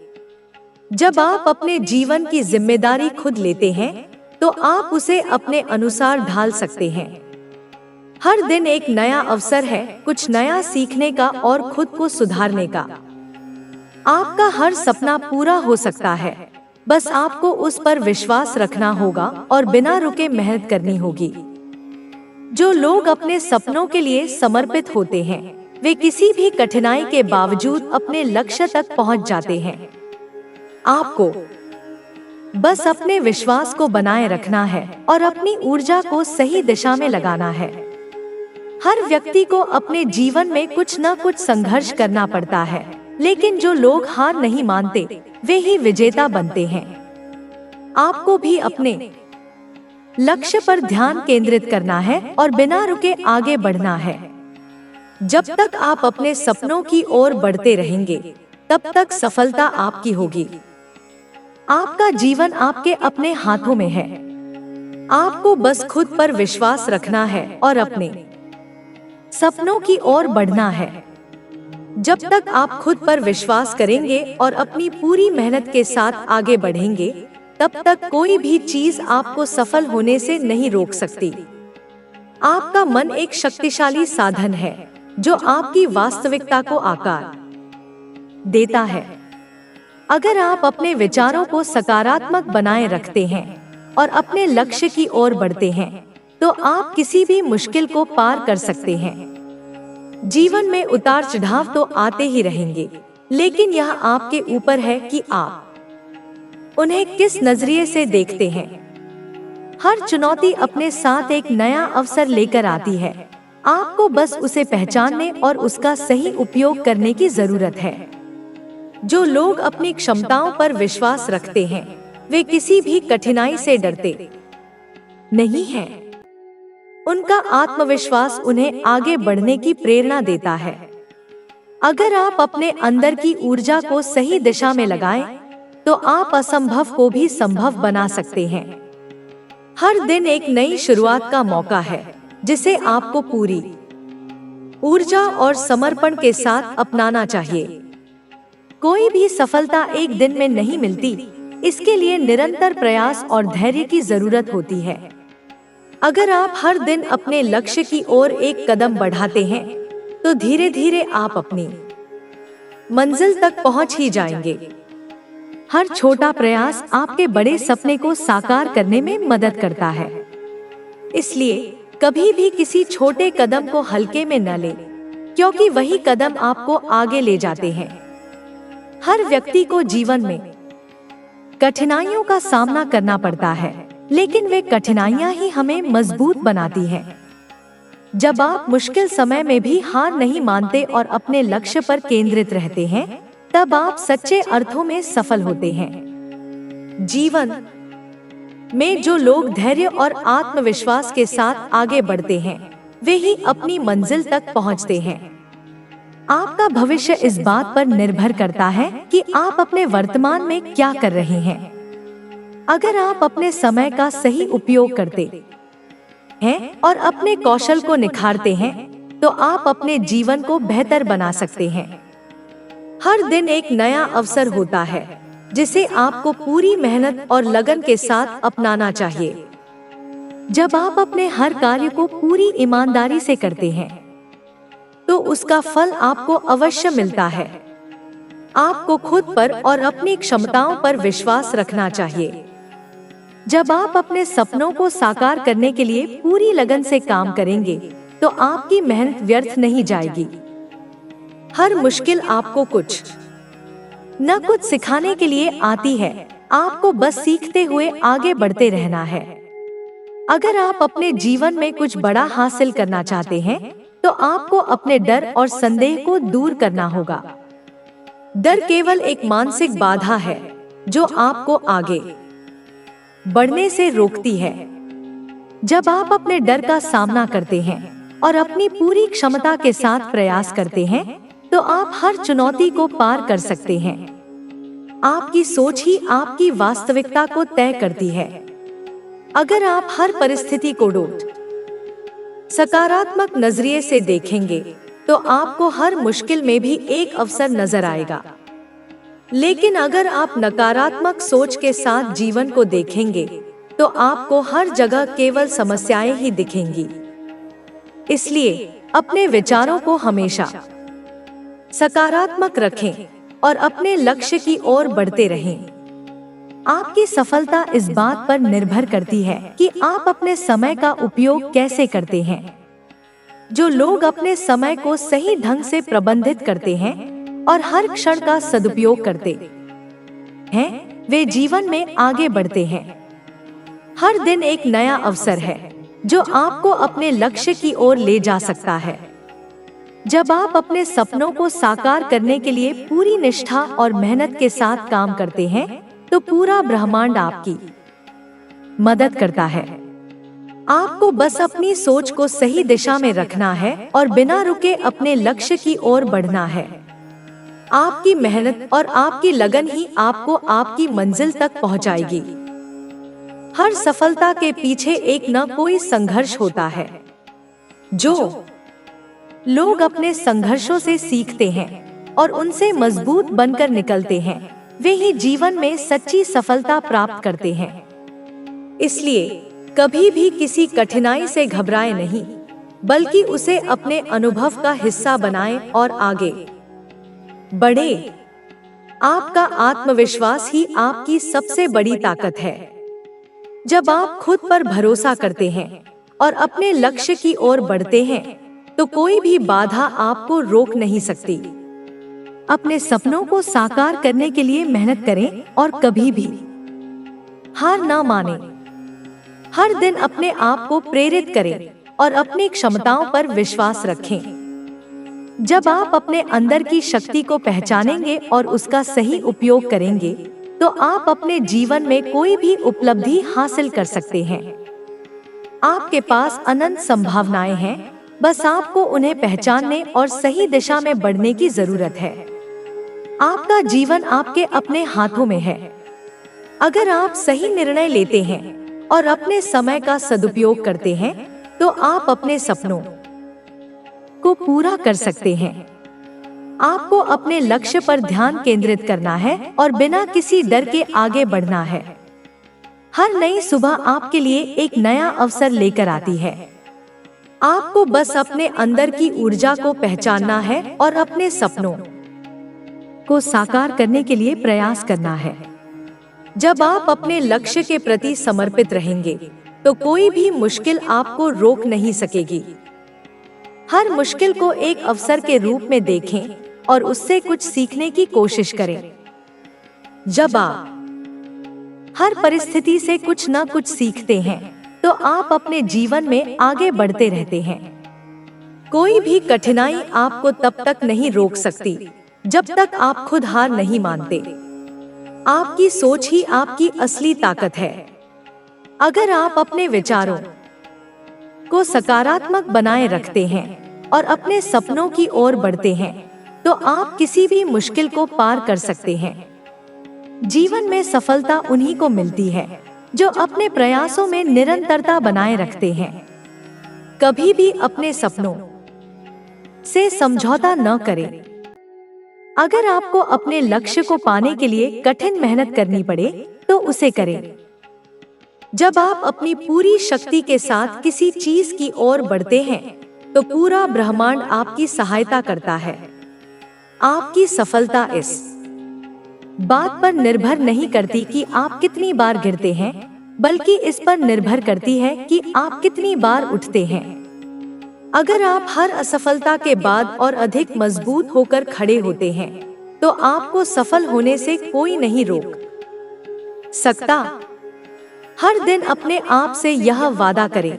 जब आप अपने जीवन की जिम्मेदारी खुद लेते हैं, तो आप उसे अपने अनुसार ढाल सकते हैं। हर दिन एक नया अवसर है कुछ नया सीखने का और खुद को सुधारने का। आपका हर सपना पूरा हो सकता है, बस आपको उस पर विश्वास रखना होगा और बिना रुके मेहनत करनी होगी। जो लोग अपने सपनों के लिए समर्पित होते हैं, वे किसी भी कठिनाई के बावजूद अपने लक्ष्य तक पहुंच जाते हैं। आपको बस अपने विश्वास को बनाए रखना है और अपनी ऊर्जा को सही दिशा में लगाना है। हर व्यक्ति को अपने जीवन में कुछ न कुछ संघर्ष करना पड़ता है, लेकिन जो लोग हार नहीं मानते, वे ही विजेता बनते हैं। आपको भी अपने लक्ष्य पर ध्यान केंद्रित करना है और बिना रुके आगे बढ़ना है। जब तक आप अपने सपनों की ओर बढ़ते रहेंगे, तब तक सफलता आपकी होगी। आपका जीवन आपके अपने हाथों में है। आपको बस खुद पर विश्वास रखना है और अपने सपनों की ओर बढ़ना है। जब तक आप खुद पर विश्वास करेंगे और अपनी पूरी मेहनत के साथ आगे बढ़ेंगे, तब तक कोई भी चीज आपको सफल होने से नहीं रोक सकती। आपका मन एक शक्तिशाली साधन है जो आपकी वास्तविकता को आकार देता है। अगर आप अपने विचारों को सकारात्मक बनाए रखते हैं और अपने लक्ष्य की ओर बढ़ते हैं, तो आप किसी भी मुश्किल को पार कर सकते हैं। जीवन में उतार चढ़ाव तो आते ही रहेंगे, लेकिन यह आपके ऊपर है कि आप उन्हें किस नजरिए से देखते हैं। हर चुनौती अपने साथ एक नया अवसर लेकर आती है। आपको बस उसे पहचानने और उसका सही उपयोग करने की जरूरत है। जो लोग अपनी क्षमताओं पर विश्वास रखते हैं, वे किसी भी कठिनाई से डरते नहीं हैं। उनका आत्मविश्वास उन्हें आगे बढ़ने की प्रेरणा देता है। अगर आप अपने अंदर की ऊर्जा को सही दिशा में लगाएं, तो आप असंभव को भी संभव बना सकते हैं। हर दिन एक नई शुरुआत का मौका है, जिसे आपको पूरी ऊर्जा और समर्पण के साथ अपनाना चाहिए। कोई भी सफलता एक दिन में नहीं मिलती, इसके लिए निरंतर प्रयास और धैर्य की जरूरत होती है। अगर आप हर दिन अपने लक्ष्य की ओर एक कदम बढ़ाते हैं, तो धीरे धीरे आप अपनी मंजिल तक पहुंच ही जाएंगे। हर छोटा प्रयास आपके बड़े सपने को साकार करने में मदद करता है। इसलिए कभी भी किसी छोटे कदम को हल्के में न लें, क्योंकि वही कदम आपको आगे ले जाते हैं। हर व्यक्ति को जीवन में कठिनाइयों का सामना करना पड़ता है, लेकिन वे कठिनाइयां ही हमें मजबूत बनाती हैं। जब आप मुश्किल समय में भी हार नहीं मानते और अपने लक्ष्य पर केंद्रित रहते हैं, तब आप सच्चे अर्थों में सफल होते हैं। जीवन में जो लोग धैर्य और आत्मविश्वास के साथ आगे बढ़ते हैं, वे ही अपनी मंजिल तक पहुंचते हैं। आपका भविष्य इस बात पर निर्भर करता है कि आप अपने वर्तमान में क्या कर रहे हैं। अगर आप अपने समय का सही उपयोग करते हैं और अपने कौशल को निखारते हैं, तो आप अपने जीवन को बेहतर बना सकते हैं। हर दिन एक नया अवसर होता है, जिसे आपको पूरी मेहनत और लगन के साथ अपनाना चाहिए। जब आप अपने हर कार्य को पूरी ईमानदारी से करते हैं, तो उसका फल आपको अवश्य मिलता है। आपको खुद पर और अपनी क्षमताओं पर विश्वास रखना चाहिए। जब आप अपने सपनों को साकार करने के लिए पूरी लगन से काम करेंगे, तो आपकी मेहनत व्यर्थ नहीं जाएगी। हर मुश्किल आपको कुछ न कुछ सिखाने के लिए आती है। आपको बस सीखते हुए आगे बढ़ते रहना है। अगर आप अपने जीवन में कुछ बड़ा हासिल करना चाहते हैं, तो आपको अपने डर और संदेह को दूर करना होगा। डर केवल एक मानसिक बाधा है, जो आपको आगे बढ़ने से रोकती है। जब आप अपने डर का सामना करते हैं और अपनी पूरी क्षमता के साथ प्रयास करते हैं, तो आप हर चुनौती को पार कर सकते हैं। आपकी सोच ही आपकी वास्तविकता को तय करती है। अगर आप हर परिस्थिति को सकारात्मक नजरिए से देखेंगे, तो आपको हर मुश्किल में भी एक अवसर नजर आएगा। लेकिन अगर आप नकारात्मक सोच के साथ जीवन को देखेंगे, तो आपको हर जगह केवल समस्याएं ही दिखेंगी। इसलिए अपने विचारों को हमेशा सकारात्मक रखें और अपने लक्ष्य की ओर बढ़ते रहें। आपकी सफलता इस बात पर निर्भर करती है कि आप अपने समय का उपयोग कैसे करते हैं। जो लोग अपने समय को सही ढंग से प्रबंधित करते हैं और हर क्षण का सदुपयोग करते हैं, वे जीवन में आगे बढ़ते हैं। हर दिन एक नया अवसर है, जो आपको अपने लक्ष्य की ओर ले जा सकता है। जब आप अपने सपनों को साकार करने के लिए पूरी निष्ठा और मेहनत के साथ काम करते हैं, तो पूरा ब्रह्मांड आपकी मदद करता है। आपको बस अपनी सोच को सही दिशा में रखना है और बिना रुके अपने लक्ष्य की ओर बढ़ना है। आपकी मेहनत और आपकी लगन ही आपको आपकी मंजिल तक पहुंचाएगी। हर सफलता के पीछे एक न कोई संघर्ष होता है। जो लोग अपने संघर्षों से सीखते हैं और उनसे मजबूत बनकर निकलते हैं, वे ही जीवन में सच्ची सफलता प्राप्त करते हैं। इसलिए कभी भी किसी कठिनाई से घबराएं नहीं, बल्कि उसे अपने अनुभव का हिस्सा बनाएं और आगे बढ़े। आपका आत्मविश्वास ही आपकी सबसे बड़ी ताकत है। जब आप खुद पर भरोसा करते हैं और अपने लक्ष्य की ओर बढ़ते हैं, तो कोई भी बाधा आपको रोक नहीं सकती। अपने सपनों को साकार करने के लिए मेहनत करें और कभी भी हार ना माने। हर दिन अपने आप को प्रेरित करें और अपनी क्षमताओं पर विश्वास रखें। जब आप अपने अंदर की शक्ति को पहचानेंगे और उसका सही उपयोग करेंगे, तो आप अपने जीवन में कोई भी उपलब्धि हासिल कर सकते हैं। आपके पास अनंत संभावनाएं हैं, बस आपको उन्हें पहचानने और सही दिशा में बढ़ने की जरूरत है। आपका जीवन आपके अपने हाथों में है। अगर आप सही निर्णय लेते हैं और अपने समय का सदुपयोग करते हैं, तो आप अपने सपनों को पूरा कर सकते हैं। आपको अपने लक्ष्य पर ध्यान केंद्रित करना है और बिना किसी डर के आगे बढ़ना है। हर नई सुबह आपके लिए एक नया अवसर लेकर आती है। आपको बस अपने अंदर की ऊर्जा को पहचानना है और अपने सपनों को साकार करने के लिए प्रयास करना है। जब आप अपने लक्ष्य के प्रति समर्पित रहेंगे, तो कोई भी मुश्किल आपको रोक नहीं सकेगी। हर मुश्किल को एक अवसर के रूप में देखें और उससे कुछ सीखने की कोशिश करें। जब आप हर परिस्थिति से कुछ न कुछ सीखते हैं, तो आप अपने जीवन में आगे बढ़ते रहते हैं। कोई भी कठिनाई आपको तब तक नहीं रोक सकती जब तक आप खुद हार नहीं मानते। आपकी सोच ही आपकी असली ताकत है। अगर आप अपने विचारों को सकारात्मक बनाए रखते हैं और अपने सपनों की ओर बढ़ते हैं, तो आप किसी भी मुश्किल को पार कर सकते हैं। जीवन में सफलता उन्हीं को मिलती है जो अपने प्रयासों में निरंतरता बनाए रखते हैं। कभी भी अपने सपनों से समझौता न करें। अगर आपको अपने लक्ष्य को पाने के लिए कठिन मेहनत करनी पड़े, तो उसे करें। जब आप अपनी पूरी शक्ति के साथ किसी चीज की ओर बढ़ते हैं, तो पूरा ब्रह्मांड आपकी सहायता करता है। आपकी सफलता इस बात पर निर्भर नहीं करती कि आप कितनी बार गिरते हैं, बल्कि इस पर निर्भर करती है कि आप कितनी बार उठते हैं। अगर आप हर असफलता के बाद और अधिक मजबूत होकर खड़े होते हैं, तो आपको सफल होने से कोई नहीं रोक सकता। हर दिन अपने आप से यह वादा करें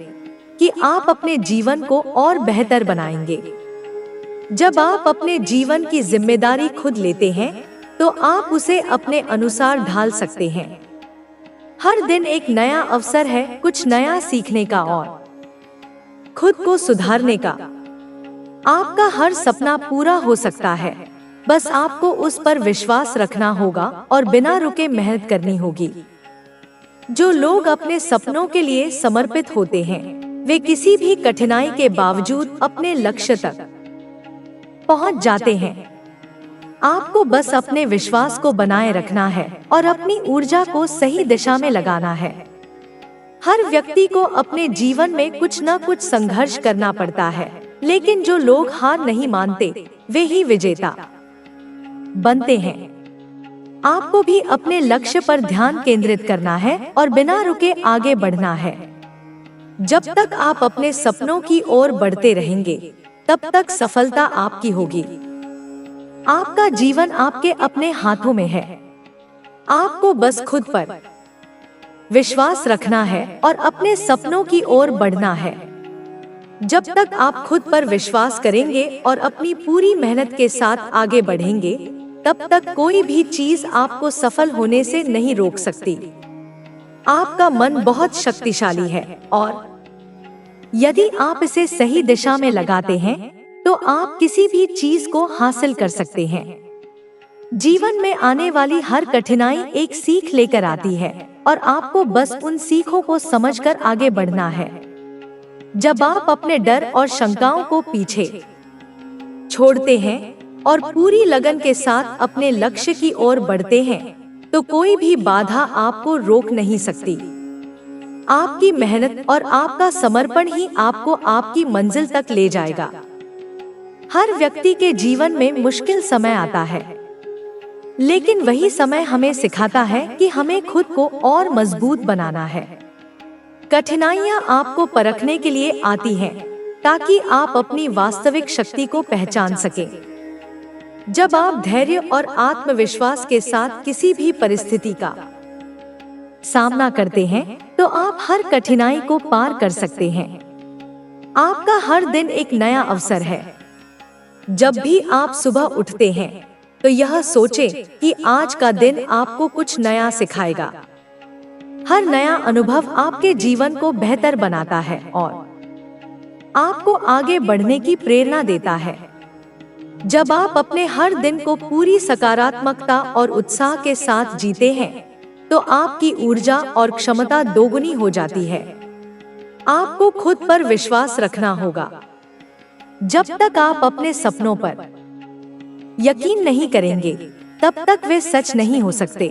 कि आप अपने जीवन को और बेहतर बनाएंगे। जब आप अपने जीवन की जिम्मेदारी खुद लेते हैं, तो आप उसे अपने अनुसार ढाल सकते हैं। हर दिन एक नया अवसर है कुछ नया सीखने का और खुद को सुधारने का। आपका हर सपना पूरा हो सकता है, बस आपको उस पर विश्वास रखना होगा और बिना रुके मेहनत करनी होगी। जो लोग अपने सपनों के लिए समर्पित होते हैं, वे किसी भी कठिनाई के बावजूद अपने लक्ष्य तक पहुंच जाते हैं। आपको बस अपने विश्वास को बनाए रखना है और अपनी ऊर्जा को सही दिशा में लगाना है। हर व्यक्ति को अपने जीवन में कुछ न कुछ संघर्ष करना पड़ता है, लेकिन जो लोग हार नहीं मानते, वे ही विजेता बनते हैं। आपको भी अपने लक्ष्य पर ध्यान केंद्रित करना है और बिना रुके आगे बढ़ना है। जब तक आप अपने सपनों की ओर बढ़ते रहेंगे, तब तक सफलता आपकी होगी। आपका जीवन आपके अपने हाथों में है। आपको बस खुद पर विश्वास रखना है और अपने सपनों की ओर बढ़ना है। जब तक आप खुद पर विश्वास करेंगे और अपनी पूरी मेहनत के साथ आगे बढ़ेंगे, तब तक कोई भी चीज आपको सफल होने से नहीं रोक सकती। आपका मन बहुत शक्तिशाली है और यदि आप इसे सही दिशा में लगाते हैं, तो आप किसी भी चीज को हासिल कर सकते हैं। जीवन में आने वाली हर कठिनाई एक सीख लेकर आती है और आपको बस उन सीखों को समझकर आगे बढ़ना है। जब आप अपने डर और शंकाओं को पीछे छोड़ते हैं और पूरी लगन के साथ अपने लक्ष्य की ओर बढ़ते हैं, तो कोई भी बाधा आपको रोक नहीं सकती। आपकी मेहनत और आपका समर्पण ही आपको आपकी मंजिल तक ले जाएगा। हर व्यक्ति के जीवन में मुश्किल समय आता है, लेकिन वही समय हमें सिखाता है कि हमें खुद को और मजबूत बनाना है। कठिनाइयां आपको परखने के लिए आती हैं, ताकि आप अपनी वास्तविक शक्ति को पहचान सकें। जब आप धैर्य और आत्मविश्वास के साथ किसी भी परिस्थिति का सामना करते हैं तो आप हर कठिनाई को पार कर सकते हैं। आपका हर दिन एक नया अवसर है। जब भी आप सुबह उठते हैं तो यह सोचें कि आज का दिन आपको कुछ नया सिखाएगा। हर नया अनुभव आपके जीवन को बेहतर बनाता है और आपको आगे बढ़ने की प्रेरणा देता है। जब आप अपने हर दिन को पूरी सकारात्मकता और उत्साह के साथ जीते हैं तो आपकी ऊर्जा और क्षमता दोगुनी हो जाती है। आपको खुद पर विश्वास रखना होगा। जब तक आप अपने सपनों पर यकीन नहीं करेंगे तब तक वे सच नहीं हो सकते।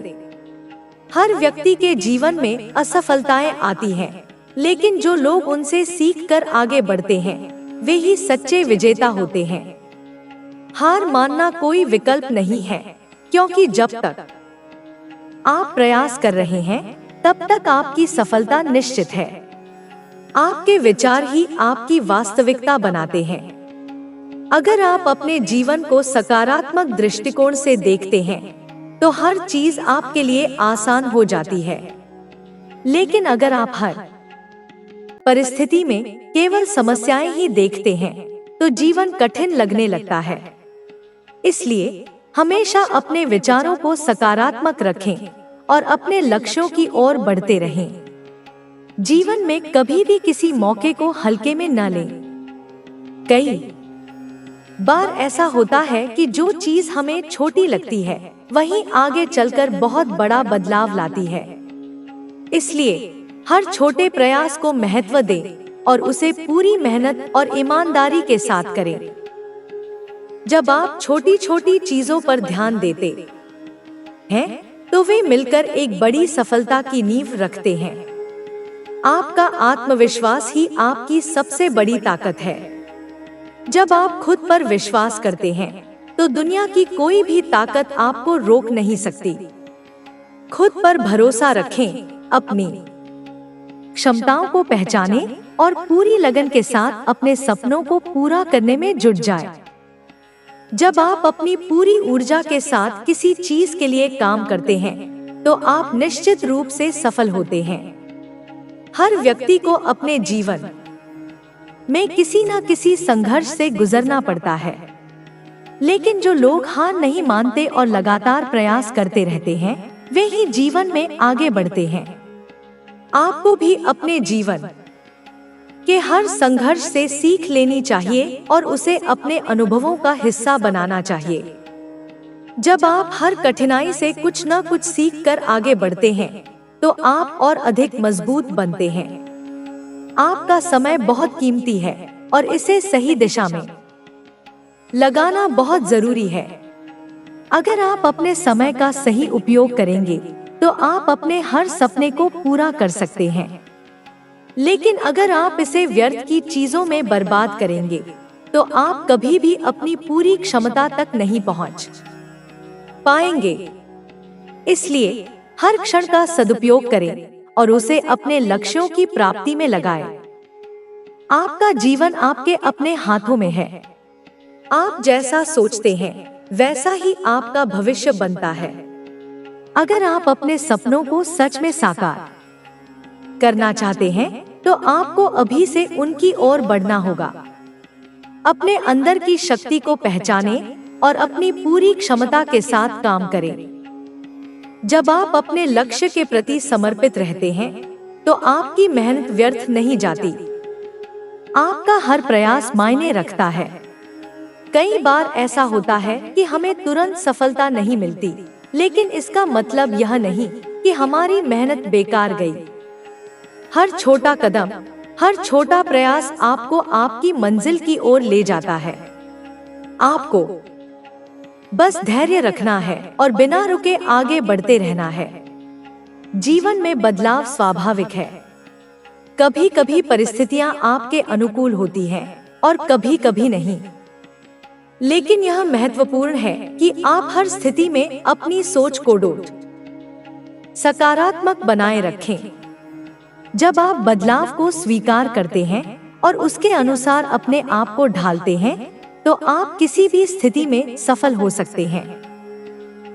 हर व्यक्ति के जीवन में असफलताएं आती हैं, लेकिन जो लोग उनसे सीखकर आगे बढ़ते हैं वे ही सच्चे विजेता होते हैं। हार मानना कोई विकल्प नहीं है, क्योंकि जब तक आप प्रयास कर रहे हैं तब तक आपकी सफलता निश्चित है। आपके विचार ही आपकी वास्तविकता बनाते हैं। अगर आप अपने जीवन को सकारात्मक दृष्टिकोण से देखते हैं तो हर चीज आपके लिए आसान हो जाती है। लेकिन अगर आप हर परिस्थिति में केवल समस्याएं ही देखते हैं तो जीवन कठिन लगने लगता है। इसलिए हमेशा अपने विचारों को सकारात्मक रखें और अपने लक्ष्यों की ओर बढ़ते रहें। जीवन में कभी भी किसी मौके को हल्के में न लें। कई बार ऐसा होता है कि जो चीज हमें छोटी लगती है वहीं आगे चलकर बहुत बड़ा बदलाव लाती है। इसलिए हर छोटे प्रयास को महत्व दें और उसे पूरी मेहनत और ईमानदारी के साथ करें। जब आप छोटी छोटी चीजों पर ध्यान देते हैं तो वे मिलकर एक बड़ी सफलता की नींव रखते हैं। आपका आत्मविश्वास ही आपकी सबसे बड़ी ताकत है। जब आप खुद पर विश्वास करते हैं तो दुनिया की कोई भी ताकत आपको रोक नहीं सकती। खुद पर भरोसा रखें, अपनी क्षमताओं को पहचानें और पूरी लगन के साथ अपने सपनों को पूरा करने में जुट जाएं। जब आप अपनी पूरी ऊर्जा के साथ किसी चीज के लिए काम करते हैं तो आप निश्चित रूप से सफल होते हैं। हर व्यक्ति को अपने जीवन में किसी न किसी संघर्ष से गुजरना पड़ता है, लेकिन जो लोग हार नहीं मानते और लगातार प्रयास करते रहते हैं वे ही जीवन में आगे बढ़ते हैं। आपको भी अपने जीवन के हर संघर्ष से सीख लेनी चाहिए और उसे अपने अनुभवों का हिस्सा बनाना चाहिए। जब आप हर कठिनाई से कुछ न कुछ सीख कर आगे बढ़ते हैं तो आप और अधिक मजबूत बनते हैं। आपका समय बहुत कीमती है और इसे सही दिशा में लगाना बहुत जरूरी है। अगर आप अपने समय का सही उपयोग करेंगे तो आप अपने हर सपने को पूरा कर सकते हैं। लेकिन अगर आप इसे व्यर्थ की चीजों में बर्बाद करेंगे तो आप कभी भी अपनी पूरी क्षमता तक नहीं पहुंच पाएंगे। इसलिए हर क्षण का सदुपयोग करें और उसे अपने लक्ष्यों की प्राप्ति में लगाएं। आपका जीवन आपके अपने हाथों में है। आप जैसा सोचते हैं वैसा ही आपका भविष्य बनता है। अगर आप अपने सपनों को सच में साकार करना चाहते हैं तो आपको अभी से उनकी ओर बढ़ना होगा। अपने अंदर की शक्ति को पहचानें और अपनी पूरी क्षमता के साथ काम करें। जब आप अपने लक्ष्य के प्रति समर्पित रहते हैं तो आपकी मेहनत व्यर्थ नहीं जाती। आपका हर प्रयास मायने रखता है। कई बार ऐसा होता है कि हमें तुरंत सफलता नहीं मिलती, लेकिन इसका मतलब यह नहीं कि हमारी मेहनत बेकार गई। हर छोटा कदम, हर छोटा प्रयास आपको आपकी मंजिल की ओर ले जाता है। आपको बस धैर्य रखना है और बिना रुके आगे बढ़ते रहना है। जीवन में बदलाव स्वाभाविक है। कभी कभी परिस्थितियां आपके अनुकूल होती हैं और कभी कभी नहीं। लेकिन यह महत्वपूर्ण है कि आप हर स्थिति में अपनी सोच को सकारात्मक बनाए रखें। जब आप बदलाव को स्वीकार करते हैं और उसके अनुसार अपने आप को ढालते हैं तो आप किसी भी स्थिति में सफल हो सकते हैं।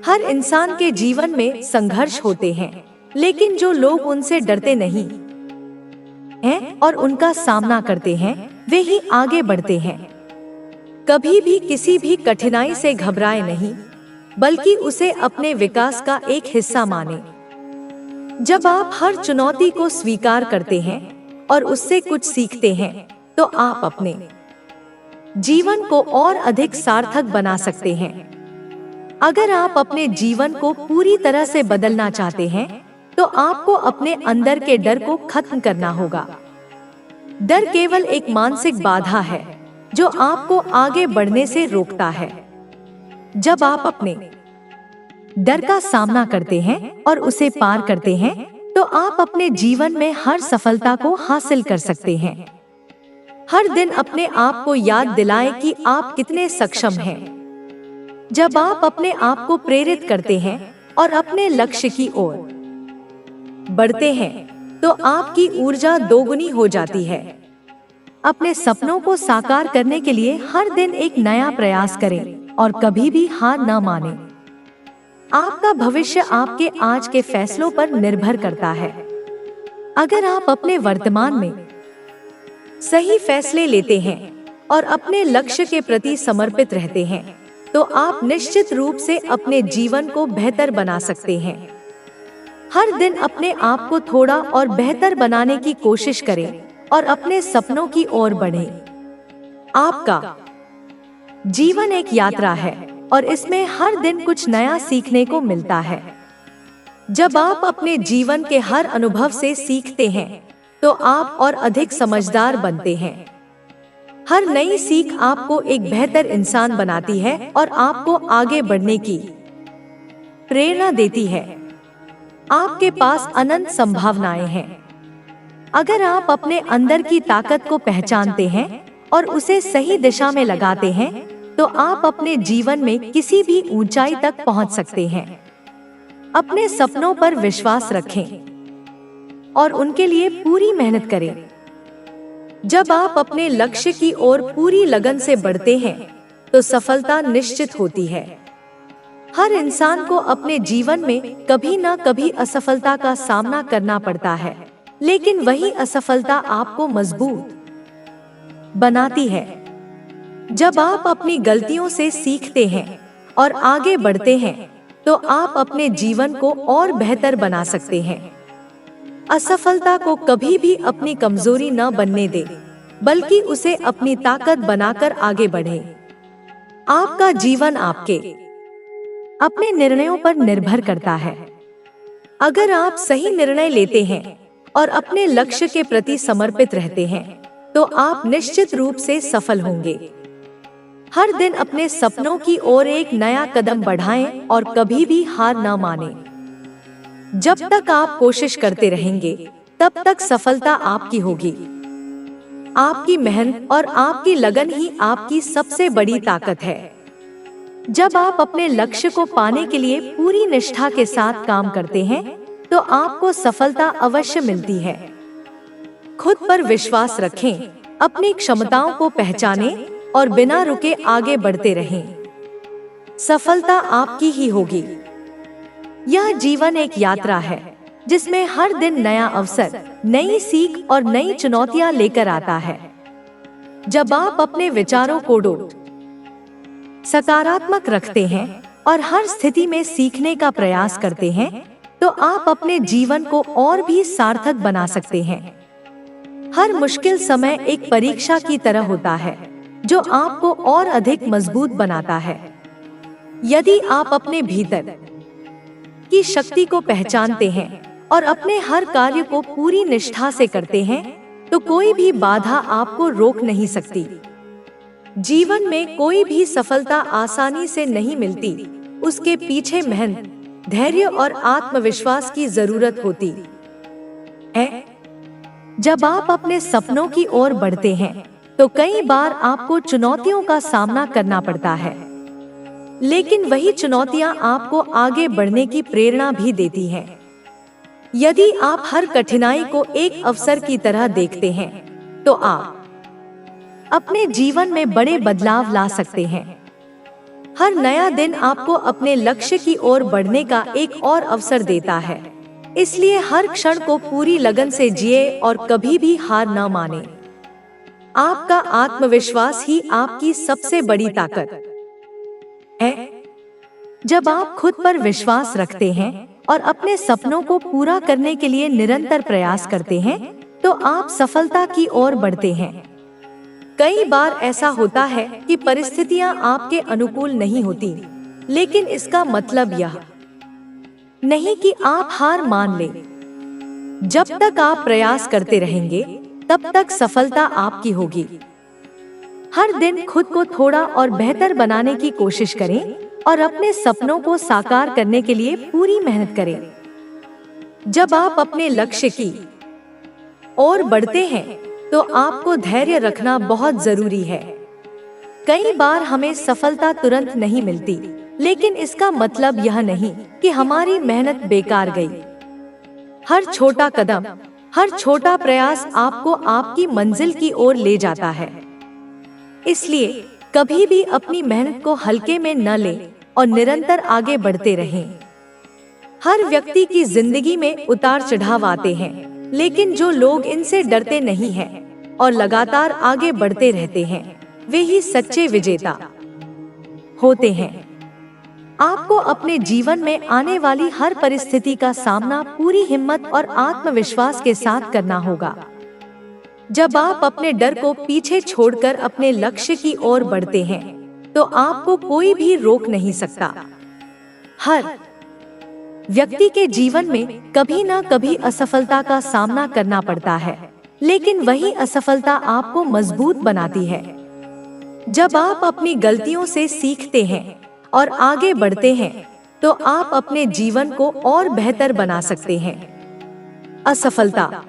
हर इंसान के जीवन में संघर्ष होते हैं, लेकिन जो लोग उनसे डरते नहीं हैं और उनका सामना करते हैं, वे ही आगे बढ़ते हैं। कभी भी किसी भी कठिनाई से घबराए नहीं, बल्कि उसे अपने विकास का एक हिस्सा माने। जब आप हर चुनौती को स्वीकार करते हैं और उससे कुछ सीखते हैं, तो आप अपने जीवन को और अधिक सार्थक बना सकते हैं। अगर आप अपने जीवन को पूरी तरह से बदलना चाहते हैं, तो आपको अपने अंदर के डर को खत्म करना होगा। डर केवल एक मानसिक बाधा है जो आपको आगे बढ़ने से रोकता है। जब आप अपने डर का सामना करते हैं और उसे पार करते हैं, तो आप अपने जीवन में हर सफलता को हासिल कर सकते हैं। हर दिन अपने आप को याद दिलाएं कि आप कितने सक्षम हैं। जब आप अपने आप को प्रेरित करते हैं और अपने लक्ष्य की ओर बढ़ते हैं, तो आपकी ऊर्जा दोगुनी हो जाती है। अपने सपनों को साकार करने के लिए हर दिन एक नया प्रयास करें और कभी भी हार न मानें। आपका भविष्य आपके आज के फैसलों पर निर्भर करता है। अगर आप अपने वर्तमान में सही फैसले लेते हैं और अपने लक्ष्य के प्रति समर्पित रहते हैं, तो आप निश्चित रूप से अपने जीवन को बेहतर बना सकते हैं। हर दिन अपने आप को थोड़ा और बेहतर बनाने की कोशिश करें और अपने सपनों की ओर बढ़ें। आपका जीवन एक यात्रा है और इसमें हर दिन कुछ नया सीखने को मिलता है। जब आप अपने जीवन के हर अनुभव से सीखते हैं, तो आप और अधिक समझदार बनते हैं। हर नई सीख आपको एक बेहतर इंसान बनाती है और आपको आगे बढ़ने की प्रेरणा देती है। आपके पास अनंत संभावनाएं हैं। अगर आप अपने अंदर की ताकत को पहचानते हैं और उसे सही दिशा में लगाते हैं, तो आप अपने जीवन में किसी भी ऊंचाई तक पहुंच सकते हैं। अपने सपनों पर विश्वास रखें और उनके लिए पूरी मेहनत करें। जब आप अपने लक्ष्य की ओर पूरी लगन से बढ़ते हैं, तो सफलता निश्चित होती है। हर इंसान को अपने जीवन में कभी न कभी असफलता का सामना करना पड़ता है, लेकिन वही असफलता आपको मजबूत बनाती है। जब आप अपनी गलतियों से सीखते हैं और आगे बढ़ते हैं, तो आप अपने जीवन को और बेहतर बना सकते हैं। असफलता को कभी भी अपनी कमजोरी न बनने दें, बल्कि उसे अपनी ताकत बनाकर आगे बढ़ें। आपका जीवन आपके अपने निर्णयों पर निर्भर करता है। अगर आप सही निर्णय लेते हैं और अपने लक्ष्य के प्रति समर्पित रहते हैं, तो आप निश्चित रूप से सफल होंगे। हर दिन अपने सपनों की ओर एक नया कदम बढ़ाएं और कभी भी हार न मानें। जब तक आप कोशिश करते रहेंगे, तब तक सफलता आपकी होगी। आपकी मेहनत और आपकी लगन ही आपकी सबसे बड़ी ताकत है। जब आप अपने लक्ष्य को पाने के लिए पूरी निष्ठा के साथ काम करते हैं, तो आपको सफलता अवश्य मिलती है। खुद पर विश्वास रखें, अपनी क्षमताओं को पहचानें और बिना रुके आगे बढ़ते रहें। सफलता आपकी ही होगी। यह जीवन एक यात्रा है, जिसमें हर दिन नया अवसर, नई सीख और नई चुनौतियां लेकर आता है। जब आप अपने विचारों को सकारात्मक रखते हैं और हर स्थिति में सीखने का प्रयास करते हैं, तो आप अपने जीवन को और भी सार्थक बना सकते हैं। हर मुश्किल समय एक परीक्षा की तरह होता है, जो आपको और अधिक मजबूत बनाता है। यदि आप अपने भीतर की शक्ति को पहचानते हैं और अपने हर कार्य को पूरी निष्ठा से करते हैं, तो कोई भी बाधा आपको रोक नहीं सकती। जीवन में कोई भी सफलता आसानी से नहीं मिलती। उसके पीछे मेहनत, धैर्य और आत्मविश्वास की जरूरत होती है। जब आप अपने सपनों की ओर बढ़ते हैं, तो कई बार आपको चुनौतियों का सामना करना पड़ता है, लेकिन वही चुनौतियां आपको आगे बढ़ने की प्रेरणा भी देती हैं। यदि आप हर कठिनाई को एक अवसर की तरह देखते हैं, तो आप अपने जीवन में बड़े बदलाव ला सकते हैं। हर नया दिन आपको अपने लक्ष्य की ओर बढ़ने का एक और अवसर देता है। इसलिए हर क्षण को पूरी लगन से जिए और कभी भी हार न माने। आपका आत्मविश्वास ही आपकी सबसे बड़ी ताकत है। जब आप खुद पर विश्वास रखते हैं और अपने सपनों को पूरा करने के लिए निरंतर प्रयास करते हैं, तो आप सफलता की ओर बढ़ते हैं। कई बार ऐसा होता है कि परिस्थितियां आपके अनुकूल नहीं होती, लेकिन इसका मतलब यह नहीं कि आप हार मान लें। जब तक आप प्रयास करते रहेंगे, तब तक सफलता आपकी होगी। हर दिन खुद को थोड़ा और बेहतर बनाने की कोशिश करें और अपने सपनों को साकार करने के लिए पूरी मेहनत करें। जब आप अपने लक्ष्य की ओर बढ़ते हैं, तो आपको धैर्य रखना बहुत जरूरी है। कई बार हमें सफलता तुरंत नहीं मिलती, लेकिन इसका मतलब यह नहीं कि हमारी मेहनत बेकार गई। हर छोटा कदम, हर छोटा प्रयास आपको आपकी मंजिल की ओर ले जाता है। इसलिए कभी भी अपनी मेहनत को हल्के में न लें और निरंतर आगे बढ़ते रहें। हर व्यक्ति की जिंदगी में उतार चढ़ाव आते हैं, लेकिन जो लोग इनसे डरते नहीं हैं और लगातार आगे बढ़ते रहते हैं, वे ही सच्चे विजेता होते हैं। आपको अपने जीवन में आने वाली हर परिस्थिति का सामना पूरी हिम्मत और आत्मविश्वास के साथ करना होगा। जब आप अपने डर को पीछे छोड़कर अपने लक्ष्य की ओर बढ़ते हैं, तो आपको कोई भी रोक नहीं सकता। हर व्यक्ति के जीवन में कभी ना कभी असफलता का सामना करना पड़ता है, लेकिन वही असफलता आपको मजबूत बनाती है। जब आप अपनी गलतियों से सीखते हैं और आगे बढ़ते हैं, तो आप अपने जीवन को और बेहतर बना सकते हैं। असफलता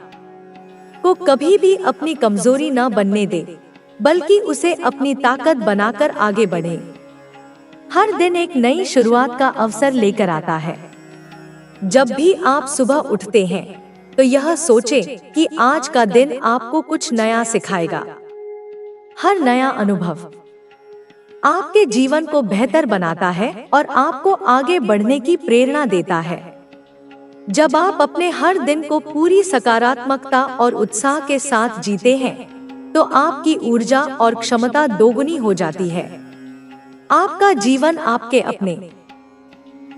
को कभी भी अपनी कमजोरी न बनने दे, बल्कि उसे अपनी ताकत बनाकर आगे बढ़े। हर दिन एक नई शुरुआत का अवसर लेकर आता है। जब भी आप सुबह उठते हैं, तो यह सोचें कि आज का दिन आपको कुछ नया सिखाएगा। हर नया अनुभव आपके जीवन को बेहतर बनाता है और आपको आगे बढ़ने की प्रेरणा देता है। जब आप अपने हर दिन को पूरी सकारात्मकता और उत्साह के साथ जीते हैं, तो आपकी ऊर्जा और क्षमता दोगुनी हो जाती है। आपका जीवन आपके अपने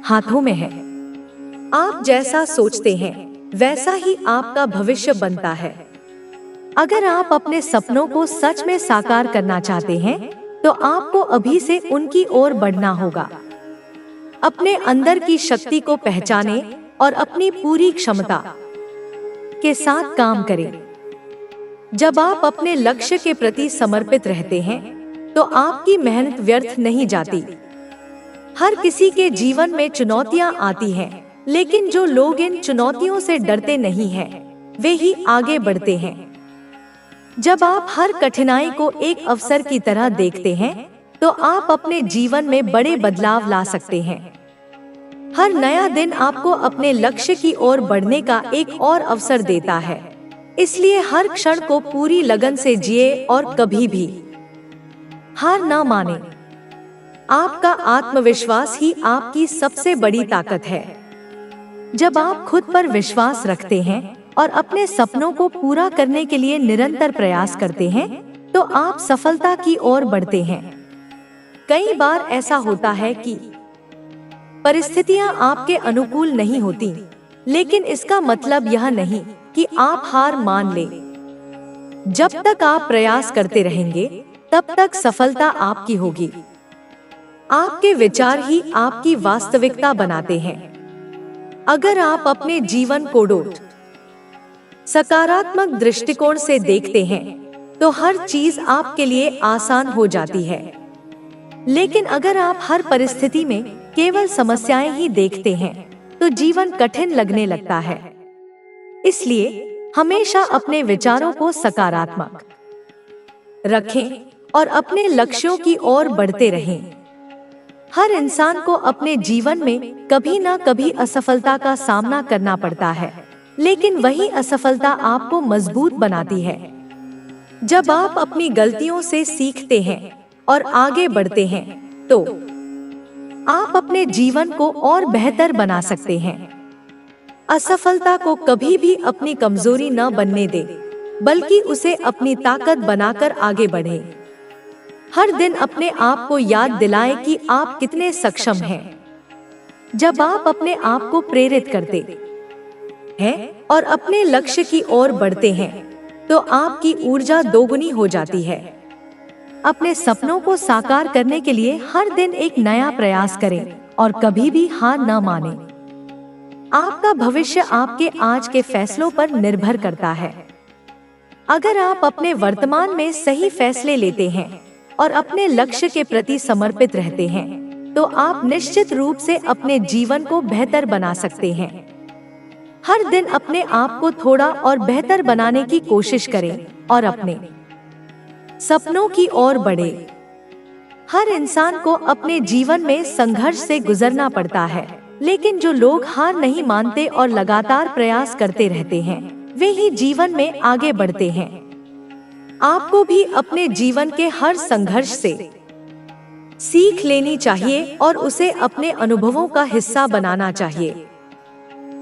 हाथों में है। आप जैसा सोचते हैं, वैसा ही आपका भविष्य बनता है। अगर आप अपने सपनों को सच में साकार करना चाहते हैं, तो आपको अभी से उनकी ओर बढ़ना होगा। अपने अंदर की शक्ति को पहचानें और अपनी पूरी क्षमता के साथ काम करें। जब आप अपने लक्ष्य के प्रति समर्पित रहते हैं, तो आपकी मेहनत व्यर्थ नहीं जाती। हर किसी के जीवन में चुनौतियां आती हैं, लेकिन जो लोग इन चुनौतियों से डरते नहीं हैं, वे ही आगे बढ़ते हैं। जब आप हर कठिनाई को एक अवसर की तरह देखते हैं, तो आप अपने जीवन में बड़े बदलाव ला सकते हैं। हर नया दिन आपको अपने लक्ष्य की ओर बढ़ने का एक और अवसर देता है। इसलिए हर क्षण को पूरी लगन से जिए और कभी भी हार ना माने। आपका आत्मविश्वास ही आपकी सबसे बड़ी ताकत है। जब आप खुद पर विश्वास रखते हैं और अपने सपनों को पूरा करने के लिए निरंतर प्रयास करते हैं, तो आप सफलता की ओर बढ़ते हैं। कई बार ऐसा होता है कि परिस्थितियां आपके अनुकूल नहीं होती, लेकिन इसका मतलब यह नहीं कि आप हार मान लें। जब तक आप प्रयास करते रहेंगे, तब तक सफलता आपकी होगी। आपके विचार ही आपकी वास्तविकता बनाते हैं। अगर आप अपने जीवन को सकारात्मक दृष्टिकोण से देखते हैं, तो हर चीज आपके लिए आसान हो जाती है। लेकिन अगर आप हर परिस्थिति में केवल समस्याएं ही देखते हैं, तो जीवन कठिन लगने लगता है। इसलिए हमेशा अपने विचारों को सकारात्मक रखें और अपने लक्ष्यों की ओर बढ़ते रहें। हर इंसान को अपने जीवन में कभी ना कभी असफलता का सामना करना पड़ता है, लेकिन वही असफलता आपको मजबूत बनाती है। जब आप अपनी गलतियों से सीखते हैं और आगे बढ़ते हैं, तो आप अपने जीवन को और बेहतर बना सकते हैं। असफलता को कभी भी अपनी कमजोरी न बनने दे, बल्कि उसे अपनी ताकत बनाकर आगे बढ़े। हर दिन अपने आप को याद दिलाएं कि आप कितने सक्षम हैं। जब आप अपने आप को प्रेरित करते हैं और अपने लक्ष्य की ओर बढ़ते हैं, तो आपकी ऊर्जा दोगुनी हो जाती है। अपने सपनों को साकार करने के लिए हर दिन एक नया प्रयास करें और कभी भी हार न मानें। आपका भविष्य आपके आज के फैसलों पर निर्भर करता है। अगर आप अपने वर्तमान में सही फैसले लेते हैं और अपने लक्ष्य के प्रति समर्पित रहते हैं, तो आप निश्चित रूप से अपने जीवन को बेहतर बना सकते हैं। हर दिन अपने आप को थोड़ा और बेहतर बनाने की कोशिश करें और अपने सपनों की ओर बढ़े। हर इंसान को अपने जीवन में संघर्ष से गुजरना पड़ता है, लेकिन जो लोग हार नहीं मानते और लगातार प्रयास करते रहते हैं, वे ही जीवन में आगे बढ़ते हैं। आपको भी अपने जीवन के हर संघर्ष से सीख लेनी चाहिए और उसे अपने अनुभवों का हिस्सा बनाना चाहिए।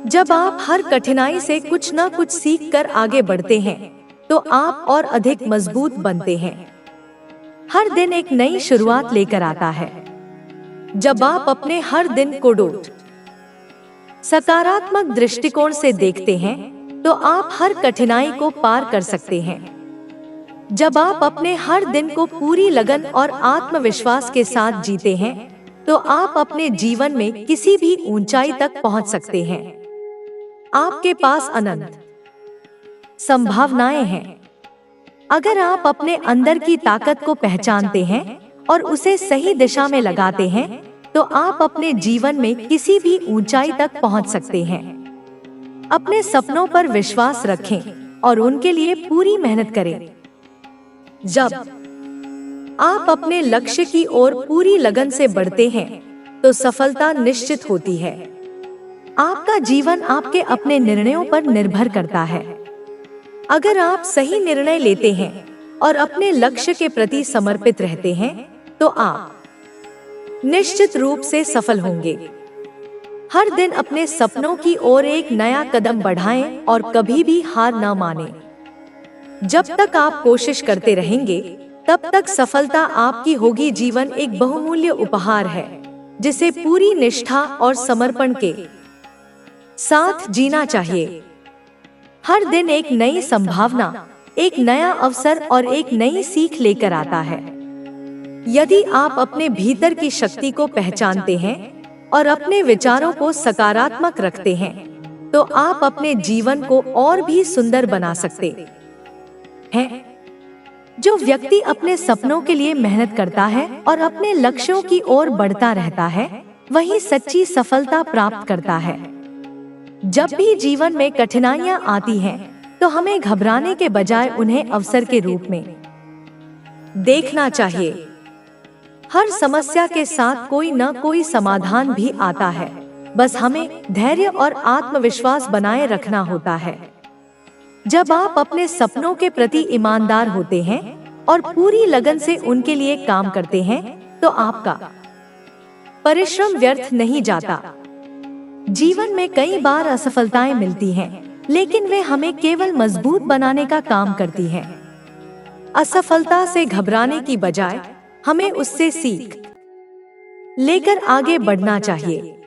जब आप हर कठिनाई से कुछ न कुछ सीख कर आगे बढ़ते हैं, तो आप और अधिक मजबूत बनते हैं। हर दिन एक नई शुरुआत लेकर आता है। जब आप अपने हर दिन को सकारात्मक दृष्टिकोण से देखते हैं, तो आप हर कठिनाई को पार कर सकते हैं। जब आप अपने हर दिन को पूरी लगन और आत्मविश्वास के साथ जीते हैं, तो आप अपने जीवन में किसी भी ऊंचाई तक पहुंच सकते हैं। आपके पास अनंत संभावनाएं हैं। अगर आप अपने अंदर की ताकत को पहचानते हैं और उसे सही दिशा में लगाते हैं, तो आप अपने जीवन में किसी भी ऊंचाई तक पहुंच सकते हैं। अपने सपनों पर विश्वास रखें और उनके लिए पूरी मेहनत करें। जब आप अपने लक्ष्य की ओर पूरी लगन से बढ़ते हैं, तो सफलता निश्चित होती है। आपका जीवन आपके अपने निर्णयों पर निर्भर करता है। अगर आप सही निर्णय लेते हैं और अपने लक्ष्य के प्रति समर्पित रहते हैं, तो आप निश्चित रूप से सफल होंगे। हर दिन अपने सपनों की ओर एक नया कदम बढ़ाएं और कभी भी हार न मानें। जब तक आप कोशिश करते रहेंगे, तब तक सफलता आपकी होगी। जीवन एक बहुमूल्य उपहार है, जिसे पूरी निष्ठा और समर्पण के साथ जीना चाहिए। हर दिन एक नई संभावना, एक नया अवसर और एक नई सीख लेकर आता है। यदि आप अपने भीतर की शक्ति को पहचानते हैं और अपने विचारों को सकारात्मक रखते हैं, तो आप अपने जीवन को और भी सुंदर बना सकते हैं। जो व्यक्ति अपने सपनों के लिए मेहनत करता है और अपने लक्ष्यों की ओर बढ़ता रहता है, वही सच्ची सफलता प्राप्त करता है। जब भी जीवन में कठिनाइयां आती हैं, तो हमें घबराने के बजाय उन्हें अवसर के रूप में देखना चाहिए। हर समस्या के साथ कोई न कोई समाधान भी आता है, बस हमें धैर्य और आत्मविश्वास बनाए रखना होता है। जब आप अपने सपनों के प्रति ईमानदार होते हैं और पूरी लगन से उनके लिए काम करते हैं, तो आपका परिश्रम व्यर्थ नहीं जाता। जीवन में कई बार असफलताएं मिलती हैं, लेकिन वे हमें केवल मजबूत बनाने का काम करती हैं। असफलता से घबराने की बजाय हमें उससे सीख लेकर आगे बढ़ना चाहिए।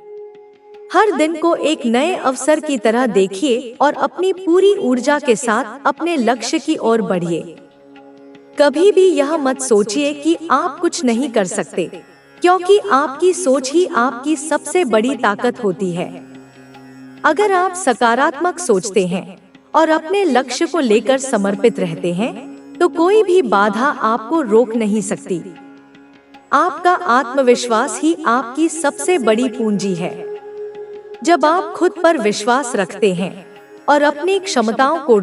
हर दिन को एक नए अवसर की तरह देखिए और अपनी पूरी ऊर्जा के साथ अपने लक्ष्य की ओर बढ़िए। कभी भी यह मत सोचिए कि आप कुछ नहीं कर सकते, क्योंकि आपकी सोच ही आपकी सबसे बड़ी ताकत होती है। अगर आप सकारात्मक सोचते हैं और अपने लक्ष्य को लेकर समर्पित रहते हैं, तो कोई भी बाधा आपको रोक नहीं सकती। आपका आत्मविश्वास ही आपकी सबसे बड़ी पूंजी है। जब आप खुद पर विश्वास रखते हैं और अपनी क्षमताओं को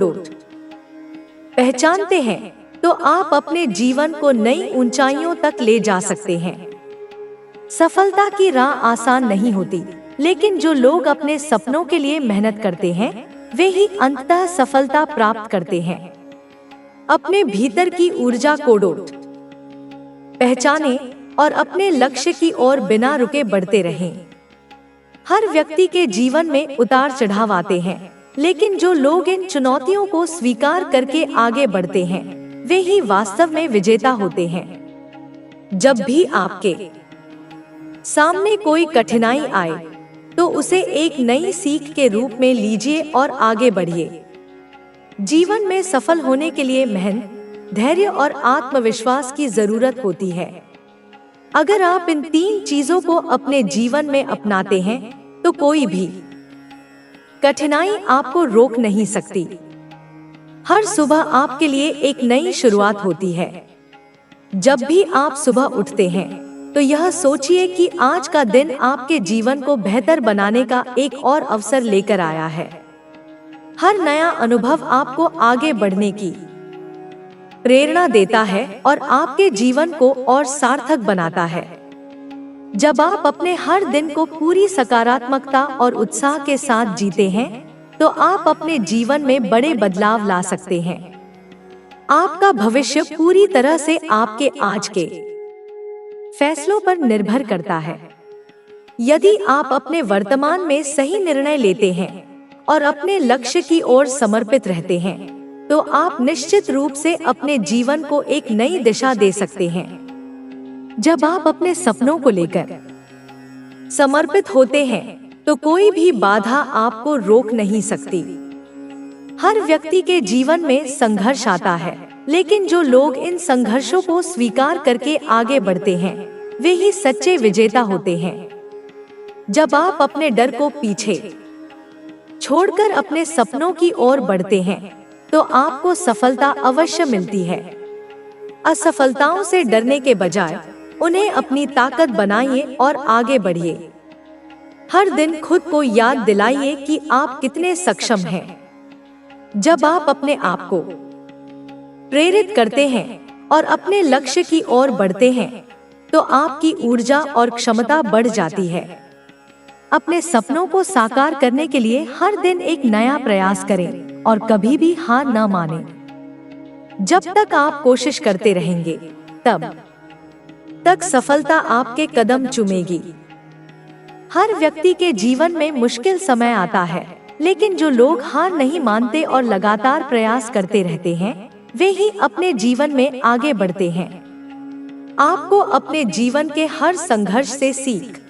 पहचानते हैं, तो आप अपने जीवन को नई ऊंचाइयों तक ले जा सकते हैं। सफलता की राह आसान नहीं होती, लेकिन जो लोग अपने सपनों के लिए मेहनत करते हैं, वे ही अंततः सफलता प्राप्त करते हैं। अपने भीतर की ऊर्जा को पहचानें और अपने लक्ष्य की ओर बिना रुके बढ़ते रहें। हर व्यक्ति के जीवन में उतार चढ़ाव आते हैं, लेकिन जो लोग इन चुनौतियों को स्वीकार करके आगे बढ़ते हैं, वे ही वास्तव में विजेता होते हैं। जब भी आपके सामने कोई कठिनाई आए, तो उसे एक नई सीख के रूप में लीजिए और आगे बढ़िए। जीवन में सफल होने के लिए मेहनत, धैर्य और आत्मविश्वास की जरूरत होती है। अगर आप इन 3 चीजों को अपने जीवन में अपनाते हैं, तो कोई भी कठिनाई आपको रोक नहीं सकती। हर सुबह आपके लिए एक नई शुरुआत होती है। जब भी आप सुबह उठते हैं, तो यह सोचिए कि आज का दिन आपके जीवन को बेहतर बनाने का एक और अवसर लेकर आया है। हर नया अनुभव आपको आगे बढ़ने की प्रेरणा देता है और आपके जीवन को और सार्थक बनाता है। जब आप अपने हर दिन को पूरी सकारात्मकता और उत्साह के साथ जीते हैं, तो आप अपने जीवन में बड़े बदलाव ला सकते हैं। आपका भविष्य पूरी तरह से आपके आज के फैसलों पर निर्भर करता है। यदि आप अपने वर्तमान में सही निर्णय लेते हैं और अपने लक्ष्य की ओर समर्पित रहते हैं, तो आप निश्चित रूप से अपने जीवन को एक नई दिशा दे सकते हैं। जब आप अपने सपनों को लेकर समर्पित होते हैं, तो कोई भी बाधा आपको रोक नहीं सकती। हर व्यक्ति के जीवन में संघर्ष आता है, लेकिन जो लोग इन संघर्षों को स्वीकार करके आगे बढ़ते हैं, वे ही सच्चे विजेता होते हैं। जब आप अपने डर को पीछे छोड़कर अपने सपनों की ओर बढ़ते हैं, तो आपको सफलता अवश्य मिलती है। असफलताओं से डरने के बजाय उन्हें अपनी ताकत बनाइए और आगे बढ़िए। हर दिन खुद को याद दिलाइए कि आप कितने सक्षम हैं। जब आप अपने आप को प्रेरित करते हैं और अपने लक्ष्य की ओर बढ़ते हैं, तो आपकी ऊर्जा और क्षमता बढ़ जाती है। अपने सपनों को साकार करने के लिए हर दिन एक नया प्रयास करें और कभी भी हार न मानें। जब तक आप कोशिश करते रहेंगे, तब तक सफलता आपके कदम चूमेगी। हर व्यक्ति के जीवन में मुश्किल समय आता है, लेकिन जो लोग हार नहीं मानते और लगातार प्रयास करते रहते हैं, वे ही अपने जीवन में आगे बढ़ते हैं। आपको अपने जीवन के हर संघर्ष से सीख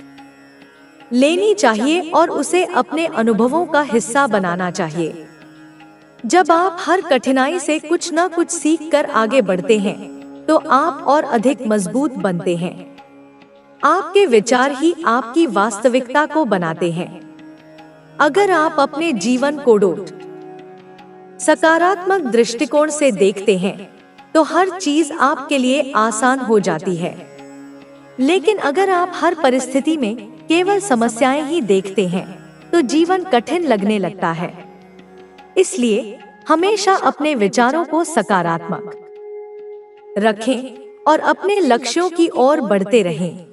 लेनी चाहिए और उसे अपने अनुभवों का हिस्सा बनाना चाहिए। जब आप हर कठिनाई से कुछ न कुछ सीख कर आगे बढ़ते हैं, तो आप और अधिक मजबूत बनते हैं। आपके विचार ही आपकी वास्तविकता को बनाते हैं। अगर आप अपने जीवन को सकारात्मक दृष्टिकोण से देखते हैं, तो हर चीज आपके लिए आसान हो जाती है। लेकिन अगर आप हर परिस्थिति में केवल समस्याएं ही देखते हैं, तो जीवन कठिन लगने लगता है। इसलिए हमेशा अपने विचारों को सकारात्मक रखें और अपने लक्ष्यों की ओर बढ़ते रहें।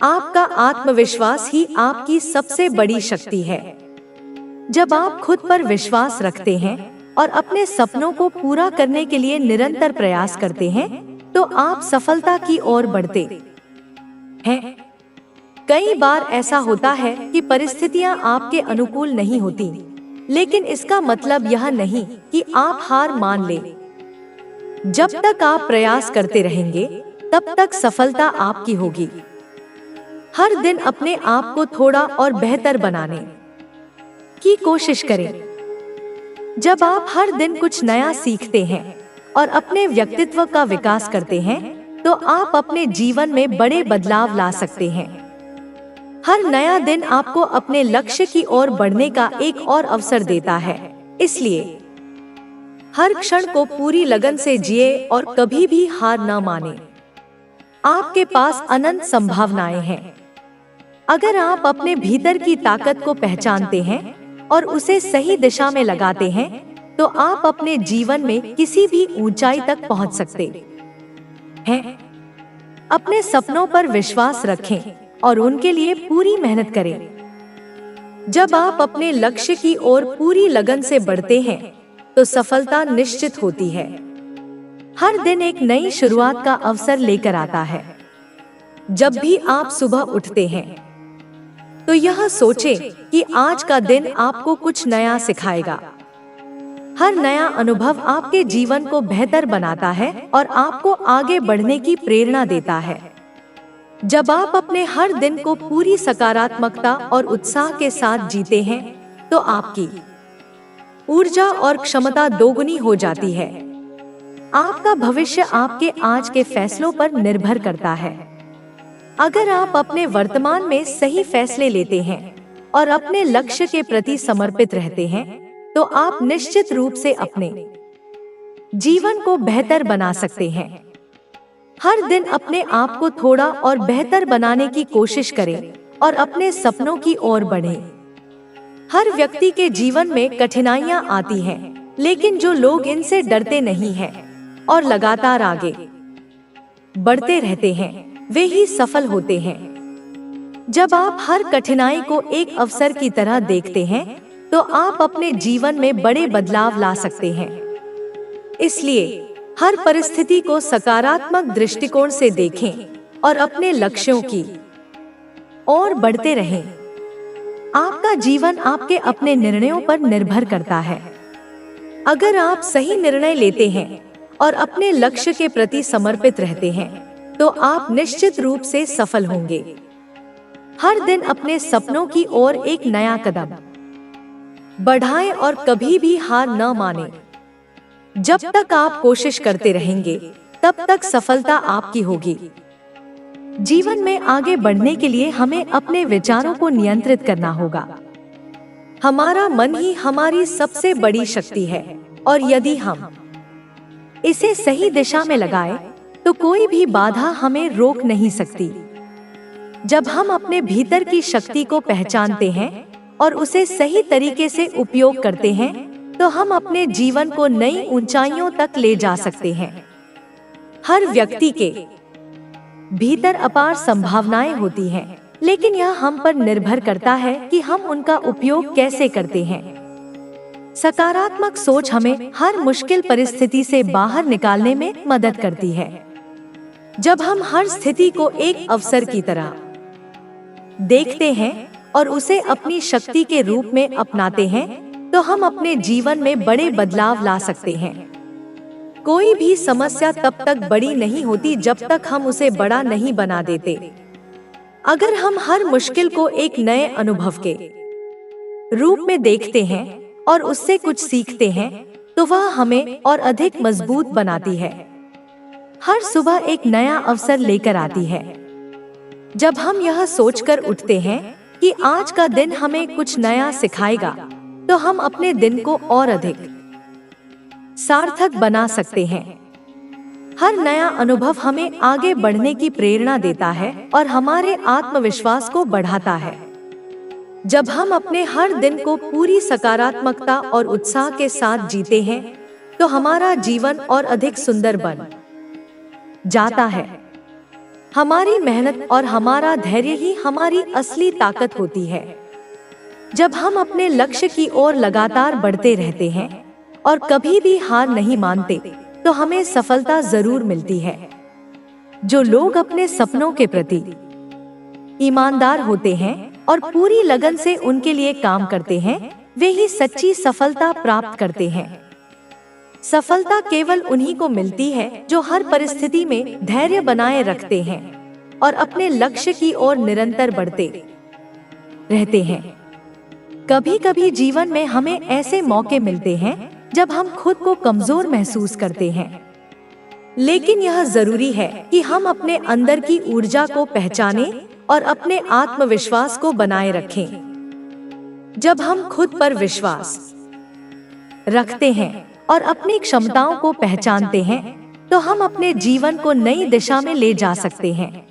आपका आत्मविश्वास ही आपकी सबसे बड़ी शक्ति है। जब आप खुद पर विश्वास रखते हैं और अपने सपनों को पूरा करने के लिए निरंतर प्रयास करते हैं, तो आप सफलता की ओर बढ़ते हैं। कई बार ऐसा होता है कि परिस्थितियां आपके अनुकूल नहीं होती, लेकिन इसका मतलब यह नहीं कि आप हार मान लें। जब तक आप प्रयास करते रहेंगे, तब तक सफलता आपकी होगी। हर दिन अपने आप को थोड़ा और बेहतर बनाने की कोशिश करें। जब आप हर दिन कुछ नया सीखते हैं और अपने व्यक्तित्व का विकास करते हैं, तो आप अपने जीवन में बड़े बदलाव ला सकते हैं। हर नया दिन आपको अपने लक्ष्य की ओर बढ़ने का एक और अवसर देता है। इसलिए हर क्षण को पूरी लगन से जिए और कभी भी हार न माने। आपके पास अनंत संभावनाएं हैं। अगर आप अपने भीतर की ताकत को पहचानते हैं और उसे सही दिशा में लगाते हैं, तो आप अपने जीवन में किसी भी ऊंचाई तक पहुंच सकते हैं। अपने सपनों पर विश्वास रखें और उनके लिए पूरी मेहनत करें। जब आप अपने लक्ष्य की ओर पूरी लगन से बढ़ते हैं, तो सफलता निश्चित होती है। हर दिन एक नई शुरुआत का अवसर लेकर आता है। जब भी आप सुबह उठते हैं, तो यह सोचें कि आज का दिन आपको कुछ नया सिखाएगा। हर नया अनुभव आपके जीवन को बेहतर बनाता है और आपको आगे बढ़ने की प्रेरणा देता है। जब आप अपने हर दिन को पूरी सकारात्मकता और उत्साह के साथ जीते हैं, तो आपकी ऊर्जा और क्षमता दोगुनी हो जाती है। आपका भविष्य आपके आज के फैसलों पर निर्भर करता है। अगर आप अपने वर्तमान में सही फैसले लेते हैं और अपने लक्ष्य के प्रति समर्पित रहते हैं, तो आप निश्चित रूप से अपने जीवन को बेहतर बना सकते हैं। हर दिन अपने आप को थोड़ा और बेहतर बनाने की कोशिश करें और अपने सपनों की ओर बढ़ें। हर व्यक्ति के जीवन में कठिनाइयां आती हैं, लेकिन जो लोग इनसे डरते नहीं हैं और लगातार आगे बढ़ते रहते हैं, वे ही सफल होते हैं। जब आप हर कठिनाई को एक अवसर की तरह देखते हैं, तो आप अपने जीवन में बड़े बदलाव ला सकते हैं। इसलिए हर परिस्थिति को सकारात्मक दृष्टिकोण से देखें और अपने लक्ष्यों की ओर बढ़ते रहें। आपका जीवन आपके अपने निर्णयों पर निर्भर करता है। अगर आप सही निर्णय लेते हैं और अपने लक्ष्य के प्रति समर्पित रहते हैं, तो आप निश्चित रूप से सफल होंगे। हर दिन अपने सपनों की ओर एक नया कदम बढ़ाएं और कभी भी हार न मानें। जब तक आप कोशिश करते रहेंगे, तब तक सफलता आपकी होगी। जीवन में आगे बढ़ने के लिए हमें अपने विचारों को नियंत्रित करना होगा। हमारा मन ही हमारी सबसे बड़ी शक्ति है, और यदि हम इसे सही दिशा में लगाएं, तो कोई भी बाधा हमें रोक नहीं सकती। जब हम अपने भीतर की शक्ति को पहचानते हैं और उसे सही तरीके से उपयोग करते हैं, तो हम अपने जीवन को नई ऊंचाइयों तक ले जा सकते हैं। हर व्यक्ति के भीतर अपार संभावनाएं होती हैं, लेकिन यह हम पर निर्भर करता है कि हम उनका उपयोग कैसे करते हैं। सकारात्मक सोच हमें हर मुश्किल परिस्थिति से बाहर निकालने में मदद करती है। जब हम हर स्थिति को एक अवसर की तरह देखते हैं और उसे अपनी शक्ति के रूप में अपनाते हैं, तो हम अपने जीवन में बड़े बदलाव ला सकते हैं। कोई भी समस्या तब तक बड़ी नहीं होती जब तक हम उसे बड़ा नहीं बना देते। अगर हम हर मुश्किल को एक नए अनुभव के रूप में देखते हैं और उससे कुछ सीखते हैं, तो वह हमें और अधिक मजबूत बनाती है। हर सुबह एक नया अवसर लेकर आती है। जब हम यह सोचकर उठते हैं कि आज का दिन हमें कुछ नया सिखाएगा, तो हम अपने दिन को और अधिक सार्थक बना सकते हैं। हर नया अनुभव हमें आगे बढ़ने की प्रेरणा देता है और हमारे आत्मविश्वास को बढ़ाता है। जब हम अपने हर दिन को पूरी सकारात्मकता और उत्साह के साथ जीते हैं, तो हमारा जीवन और अधिक सुंदर बन जाता है। हमारी मेहनत और हमारा धैर्य ही हमारी असली ताकत होती है। जब हम अपने लक्ष्य की ओर लगातार बढ़ते रहते हैं और कभी भी हार नहीं मानते, तो हमें सफलता जरूर मिलती है। जो लोग अपने सपनों के प्रति ईमानदार होते हैं और पूरी लगन से उनके लिए काम करते हैं, वे ही सच्ची सफलता प्राप्त करते हैं। सफलता केवल उन्हीं को मिलती है जो हर परिस्थिति में धैर्य बनाए रखते हैं और अपने लक्ष्य की ओर निरंतर बढ़ते रहते हैं। कभी कभी जीवन में हमें ऐसे मौके मिलते हैं जब हम खुद को कमजोर महसूस करते हैं, लेकिन यह जरूरी है कि हम अपने अंदर की ऊर्जा को पहचानें और अपने आत्मविश्वास को बनाए रखें। जब हम खुद पर विश्वास रखते हैं और अपनी क्षमताओं को पहचानते हैं, तो हम अपने जीवन को नई दिशा में ले जा सकते हैं।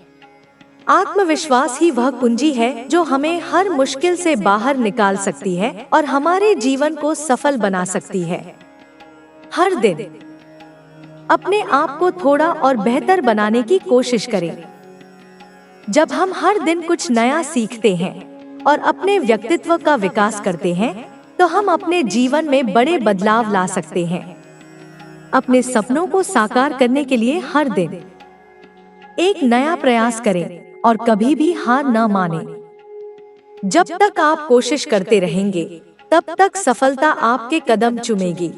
आत्मविश्वास ही वह कुंजी है जो हमें हर मुश्किल से बाहर निकाल सकती है और हमारे जीवन को सफल बना सकती है। हर दिन अपने आप को थोड़ा और बेहतर बनाने की कोशिश करें। जब हम हर दिन कुछ नया सीखते हैं और अपने व्यक्तित्व का विकास करते हैं, तो हम अपने जीवन में बड़े बदलाव ला सकते हैं। अपने सपनों को साकार करने के लिए हर दिन एक नया प्रयास करें और कभी भी हार न मानें। जब तक आप कोशिश करते रहेंगे, तब तक सफलता आपके कदम चूमेगी।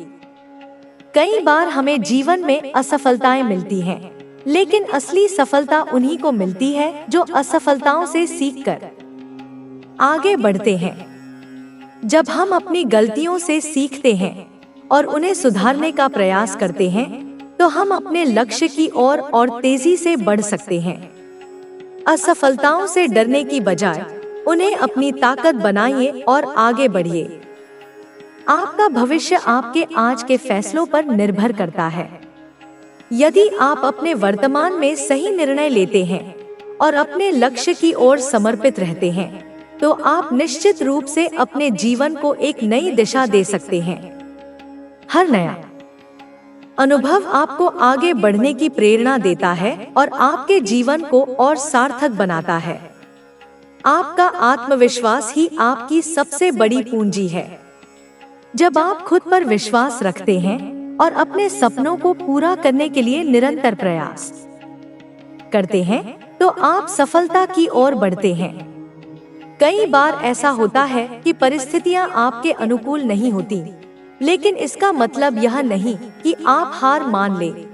कई बार हमें जीवन में असफलताएं मिलती हैं, लेकिन असली सफलता उन्हीं को मिलती है जो असफलताओं से सीखकर आगे बढ़ते हैं। जब हम अपनी गलतियों से सीखते हैं और उन्हें सुधारने का प्रयास करते हैं, तो हम अपने लक्ष्य की ओर और तेजी से बढ़ सकते हैं। असफलताओं से डरने की बजाय उन्हें अपनी ताकत बनाइए और आगे बढ़िए। आपका भविष्य आपके आज के फैसलों पर निर्भर करता है। यदि आप अपने वर्तमान में सही निर्णय लेते हैं और अपने लक्ष्य की ओर समर्पित रहते हैं, तो आप निश्चित रूप से अपने जीवन को एक नई दिशा दे सकते हैं। हर नया अनुभव आपको आगे बढ़ने की प्रेरणा देता है और आपके जीवन को और सार्थक बनाता है। आपका आत्मविश्वास ही आपकी सबसे बड़ी पूंजी है। जब आप खुद पर विश्वास रखते हैं और अपने सपनों को पूरा करने के लिए निरंतर प्रयास करते हैं, तो आप सफलता की ओर बढ़ते हैं। कई बार ऐसा होता है कि परिस्थितियां आपके अनुकूल नहीं होती, लेकिन इसका मतलब यह नहीं कि आप हार मान लें।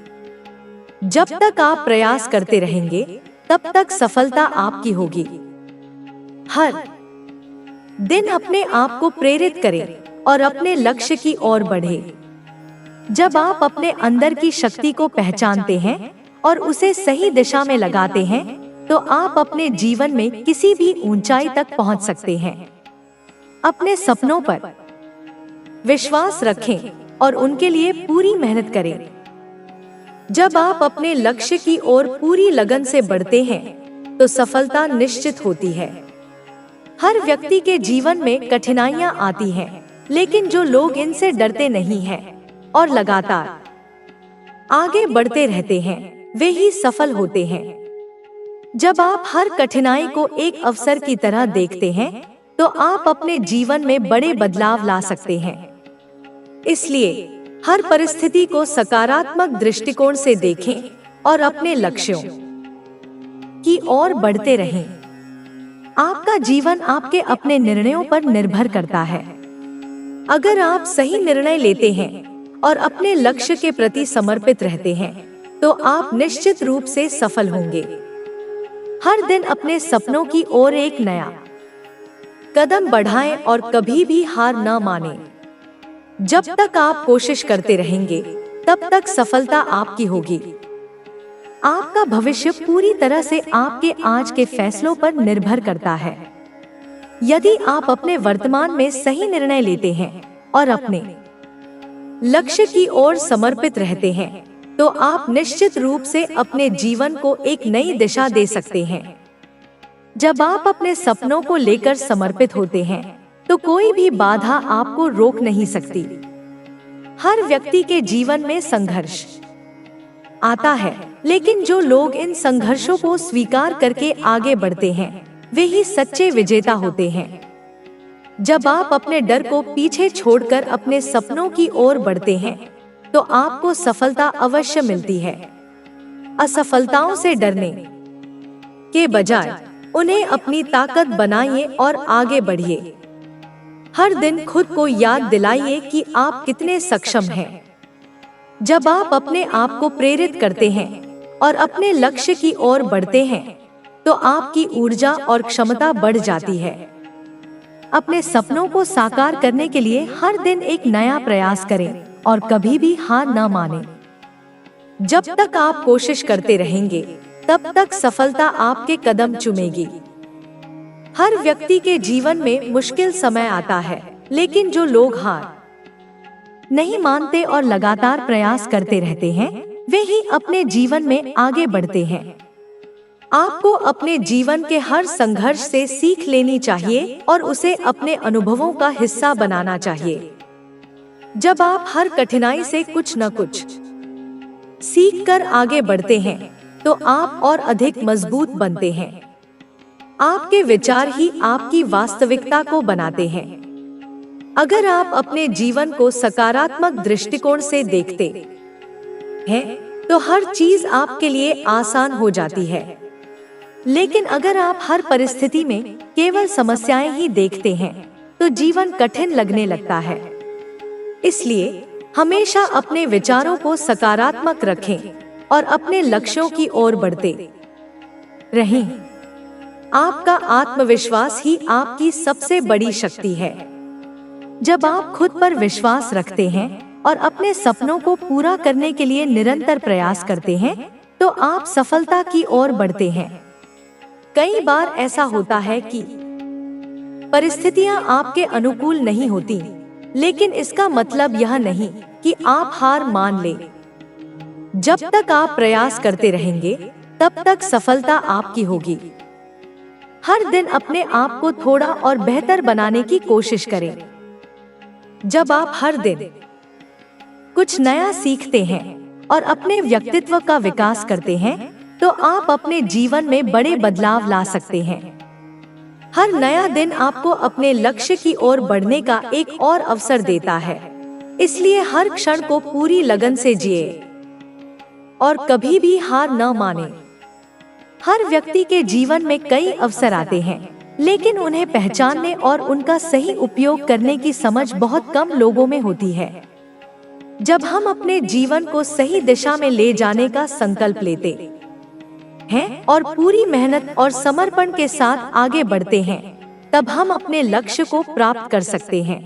जब तक आप प्रयास करते रहेंगे, तब तक सफलता आपकी होगी। हर दिन अपने आप को प्रेरित करें और अपने लक्ष्य की ओर बढ़े। जब आप अपने अंदर की शक्ति को पहचानते हैं और उसे सही दिशा में लगाते हैं, तो आप अपने जीवन में किसी भी ऊंचाई तक पहुंच सकते हैं। अपने सपनों पर विश्वास रखें और उनके लिए पूरी मेहनत करें। जब आप अपने लक्ष्य की ओर पूरी लगन से बढ़ते हैं, तो सफलता निश्चित होती है। हर व्यक्ति के जीवन में कठिनाइयां आती हैं, लेकिन जो लोग इनसे डरते नहीं हैं और लगातार आगे बढ़ते रहते हैं, वे ही सफल होते हैं। जब आप हर कठिनाई को एक अवसर की तरह देखते हैं, तो आप अपने जीवन में बड़े बदलाव ला सकते हैं। इसलिए हर परिस्थिति को सकारात्मक दृष्टिकोण से देखें और अपने लक्ष्यों की ओर बढ़ते रहें। आपका जीवन आपके अपने निर्णयों पर निर्भर करता है। अगर आप सही निर्णय लेते हैं और अपने लक्ष्य के प्रति समर्पित रहते हैं, तो आप निश्चित रूप से सफल होंगे। हर दिन अपने सपनों की ओर एक नया कदम बढ़ाएं और कभी भी हार न मानें। जब तक आप कोशिश करते रहेंगे, तब तक सफलता आपकी होगी। आपका भविष्य पूरी तरह से आपके आज के फैसलों पर निर्भर करता है। यदि आप अपने वर्तमान में सही निर्णय लेते हैं और अपने लक्ष्य की ओर समर्पित रहते हैं, तो आप निश्चित रूप से अपने जीवन को एक नई दिशा दे सकते हैं। जब आप अपने सपनों को लेकर समर्पित होते हैं, तो कोई भी बाधा आपको रोक नहीं सकती। हर व्यक्ति के जीवन में संघर्ष आता है, लेकिन जो लोग इन संघर्षों को स्वीकार करके आगे बढ़ते हैं, वे ही सच्चे विजेता होते हैं। जब आप अपने डर को पीछे छोड़कर अपने सपनों की ओर बढ़ते हैं, तो आपको सफलता अवश्य मिलती है। असफलताओं से डरने के बजाय उन्हें अपनी ताकत बनाइए और आगे बढ़िए। हर दिन खुद को याद दिलाइए कि आप कितने सक्षम हैं। जब आप अपने आप को प्रेरित करते हैं और अपने लक्ष्य की ओर बढ़ते हैं, तो आपकी ऊर्जा और क्षमता बढ़ जाती है। अपने सपनों को साकार करने के लिए हर दिन एक नया प्रयास करें और कभी भी हार न मानें। जब तक आप कोशिश करते रहेंगे, तब तक सफलता आपके कदम चूमेगी। हर व्यक्ति के जीवन में मुश्किल समय आता है, लेकिन जो लोग हार नहीं मानते और लगातार प्रयास करते रहते हैं, वे ही अपने जीवन में आगे बढ़ते हैं। आपको अपने जीवन के हर संघर्ष से सीख लेनी चाहिए और उसे अपने अनुभवों का हिस्सा बनाना चाहिए। जब आप हर कठिनाई से कुछ न कुछ सीखकर आगे बढ़ते हैं, तो आप और अधिक मजबूत बनते हैं। आपके विचार ही आपकी वास्तविकता को बनाते हैं। अगर आप अपने जीवन को सकारात्मक दृष्टिकोण से देखते हैं, तो हर चीज आपके लिए आसान हो जाती है। लेकिन अगर आप हर परिस्थिति में केवल समस्याएं ही देखते हैं तो जीवन कठिन लगने लगता है। इसलिए हमेशा अपने विचारों को सकारात्मक रखें और अपने लक्ष्यों की ओर बढ़ते रहें। आपका आत्मविश्वास ही आपकी सबसे बड़ी शक्ति है। जब आप खुद पर विश्वास रखते हैं और अपने सपनों को पूरा करने के लिए निरंतर प्रयास करते हैं तो आप सफलता की ओर बढ़ते हैं। कई बार ऐसा होता है कि परिस्थितियां आपके अनुकूल नहीं होती, लेकिन इसका मतलब यह नहीं कि आप हार मान लें। जब तक आप प्रयास करते रहेंगे तब तक सफलता आपकी होगी। हर दिन अपने आप को थोड़ा और बेहतर बनाने की कोशिश करें। जब आप हर दिन कुछ नया सीखते हैं और अपने व्यक्तित्व का विकास करते हैं तो आप अपने जीवन में बड़े बदलाव ला सकते हैं। हर नया दिन आपको अपने लक्ष्य की ओर बढ़ने का एक और अवसर देता है। इसलिए हर क्षण को पूरी लगन से जिए और कभी भी हार न माने। हर व्यक्ति के जीवन में कई अवसर आते हैं, लेकिन उन्हें पहचानने और उनका सही उपयोग करने की समझ बहुत कम लोगों में होती है। जब हम अपने जीवन को सही दिशा में ले जाने का संकल्प लेते हैं और पूरी मेहनत और समर्पण के साथ आगे बढ़ते हैं, तब हम अपने लक्ष्य को प्राप्त कर सकते हैं।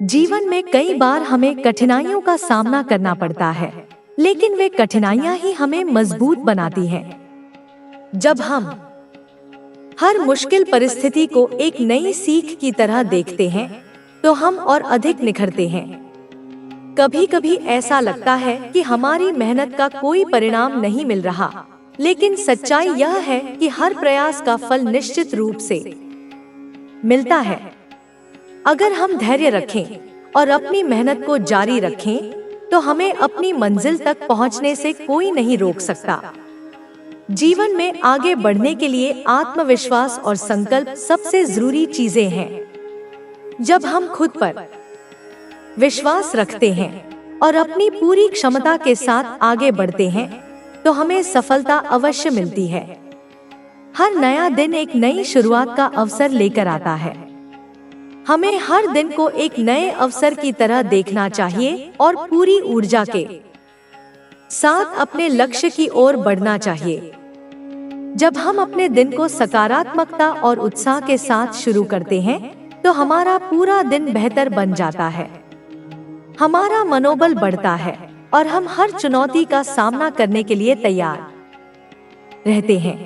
जीवन में कई बार हमें कठिनाइयों का सामना करना पड़ता है, लेकिन वे कठिनाइयां ही हमें मजबूत बनाती हैं। जब हम हर मुश्किल परिस्थिति को एक नई सीख की तरह देखते हैं, तो हम और अधिक निखरते हैं। कभी कभी ऐसा लगता है कि हमारी मेहनत का कोई परिणाम नहीं मिल रहा, लेकिन सच्चाई यह है कि हर प्रयास का फल निश्चित रूप से मिलता है। अगर हम धैर्य रखें और अपनी मेहनत को जारी रखें, तो हमें अपनी मंजिल तक पहुंचने से कोई नहीं रोक सकता। जीवन में आगे बढ़ने के लिए आत्मविश्वास और संकल्प सबसे जरूरी चीजें हैं। जब हम खुद पर विश्वास रखते हैं और अपनी पूरी क्षमता के साथ आगे बढ़ते हैं, तो हमें सफलता अवश्य मिलती है। हर नया दिन एक नई शुरुआत का अवसर लेकर आता है। हमें हर दिन को एक नए अवसर की तरह देखना चाहिए और पूरी ऊर्जा के साथ अपने लक्ष्य की ओर बढ़ना चाहिए। जब हम अपने दिन को सकारात्मकता और उत्साह के साथ शुरू करते हैं, तो हमारा पूरा दिन बेहतर बन जाता है। हमारा मनोबल बढ़ता है और हम हर चुनौती का सामना करने के लिए तैयार रहते हैं।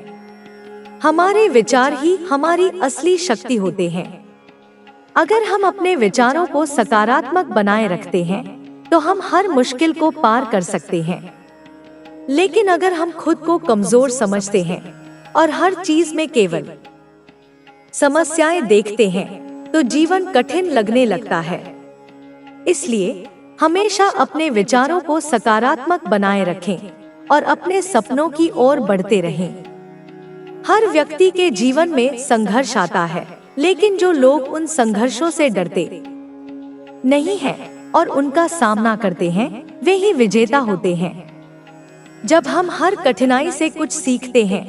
हमारे विचार ही हमारी असली शक्ति होते हैं। अगर हम अपने विचारों को सकारात्मक बनाए रखते हैं, तो हम हर मुश्किल को पार कर सकते हैं। लेकिन अगर हम खुद को कमजोर समझते हैं और हर चीज में केवल समस्याएं देखते हैं, तो जीवन कठिन लगने लगता है। इसलिए हमेशा अपने विचारों को सकारात्मक बनाए रखें और अपने सपनों की ओर बढ़ते रहें। हर व्यक्ति के जीवन में संघर्ष आता है, लेकिन जो लोग उन संघर्षों से डरते नहीं हैं और उनका सामना करते हैं, वे ही विजेता होते हैं। जब हम हर कठिनाई से कुछ सीखते हैं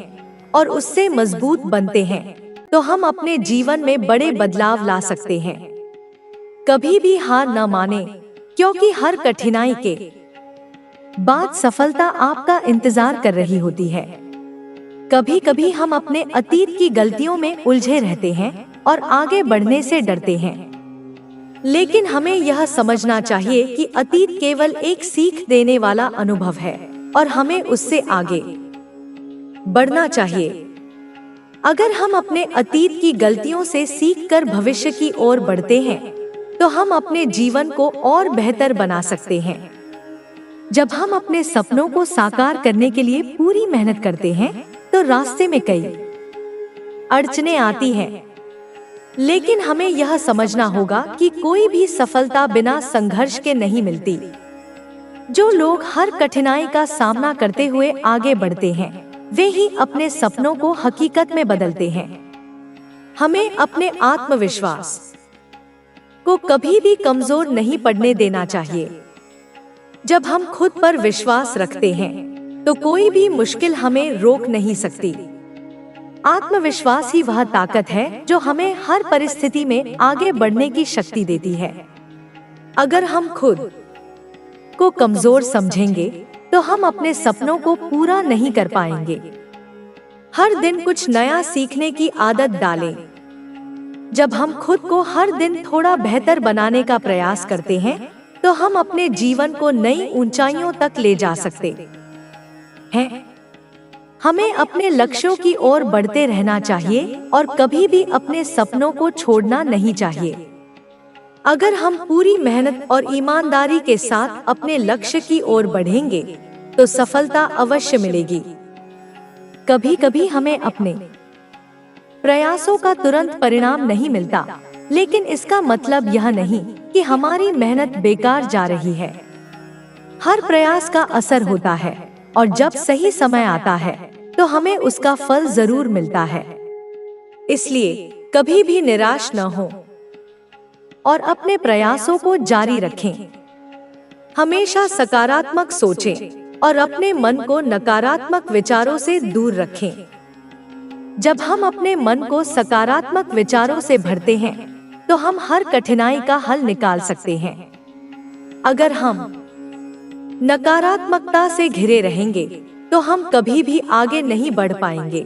और उससे मजबूत बनते हैं, तो हम अपने जीवन में बड़े बदलाव ला सकते हैं। कभी भी हार न माने, क्योंकि हर कठिनाई के बाद सफलता आपका इंतजार कर रही होती है। कभी कभी हम अपने अतीत की गलतियों में उलझे रहते हैं और आगे बढ़ने से डरते हैं, लेकिन हमें यह समझना चाहिए कि अतीत केवल एक सीख देने वाला अनुभव है और हमें उससे आगे बढ़ना चाहिए। अगर हम अपने अतीत की गलतियों से सीखकर भविष्य की ओर बढ़ते हैं, तो हम अपने जीवन को और बेहतर बना सकते हैं। जब हम अपने सपनों को साकार करने के लिए पूरी मेहनत करते हैं, तो रास्ते में कई अड़चनें आती हैं, लेकिन हमें यह समझना होगा कि कोई भी सफलता बिना संघर्ष के नहीं मिलती। जो लोग हर कठिनाई का सामना करते हुए आगे बढ़ते हैं, वे ही अपने सपनों को हकीकत में बदलते हैं। हमें अपने आत्मविश्वास को कभी भी कमजोर नहीं पड़ने देना चाहिए। जब हम खुद पर विश्वास रखते हैं, तो कोई भी मुश्किल हमें रोक नहीं सकती। आत्मविश्वास ही वह ताकत है जो हमें हर परिस्थिति में आगे बढ़ने की शक्ति देती है। अगर हम खुद को कमजोर समझेंगे तो हम अपने सपनों को पूरा नहीं कर पाएंगे। हर दिन कुछ नया सीखने की आदत डालें। जब हम खुद को हर दिन थोड़ा बेहतर बनाने का प्रयास करते हैं तो हम अपने जीवन को नई ऊंचाइयों तक ले जा सकते हैं। हमें अपने लक्ष्यों की ओर बढ़ते रहना चाहिए और कभी भी अपने सपनों को छोड़ना नहीं चाहिए। अगर हम पूरी मेहनत और ईमानदारी के साथ अपने लक्ष्य की ओर बढ़ेंगे तो सफलता अवश्य मिलेगी। कभी कभी हमें अपने प्रयासों का तुरंत परिणाम नहीं मिलता, लेकिन इसका मतलब यह नहीं कि हमारी मेहनत बेकार जा रही है। हर प्रयास का असर होता है और जब सही समय आता है तो हमें उसका फल जरूर मिलता है। इसलिए कभी भी निराश न हो और अपने प्रयासों को जारी रखें। हमेशा सकारात्मक सोचें और अपने मन को नकारात्मक विचारों से दूर रखें। जब हम अपने मन को सकारात्मक विचारों से भरते हैं तो हम हर कठिनाई का हल निकाल सकते हैं। अगर हम नकारात्मकता से घिरे रहेंगे तो हम कभी भी आगे नहीं बढ़ पाएंगे।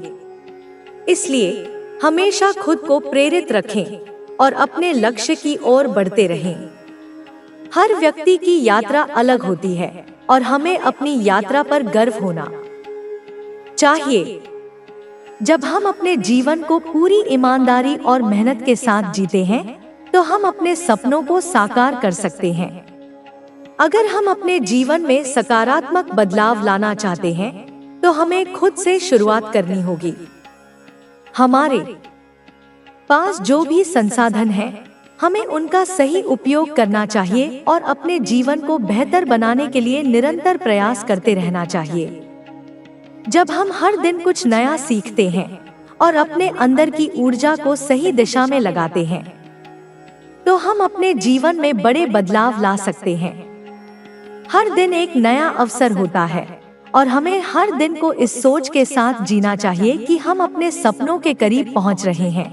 इसलिए हमेशा खुद को प्रेरित रखें और अपने लक्ष्य की ओर बढ़ते रहें। हर व्यक्ति की यात्रा अलग होती है और हमें अपनी यात्रा पर गर्व होना चाहिए। जब हम अपने जीवन को पूरी ईमानदारी और मेहनत के साथ जीते हैं तो हम अपने सपनों को साकार कर सकते हैं। अगर हम अपने जीवन में सकारात्मक बदलाव लाना चाहते हैं तो हमें खुद से शुरुआत करनी होगी। हमारे पास जो भी संसाधन है हमें उनका सही उपयोग करना चाहिए और अपने जीवन को बेहतर बनाने के लिए निरंतर प्रयास करते रहना चाहिए। जब हम हर दिन कुछ नया सीखते हैं और अपने अंदर की ऊर्जा को सही दिशा में लगाते हैं तो हम अपने जीवन में बड़े बदलाव ला सकते हैं। हर दिन एक नया अवसर होता है और हमें हर दिन को इस सोच के साथ जीना चाहिए कि हम अपने सपनों के करीब पहुंच रहे हैं।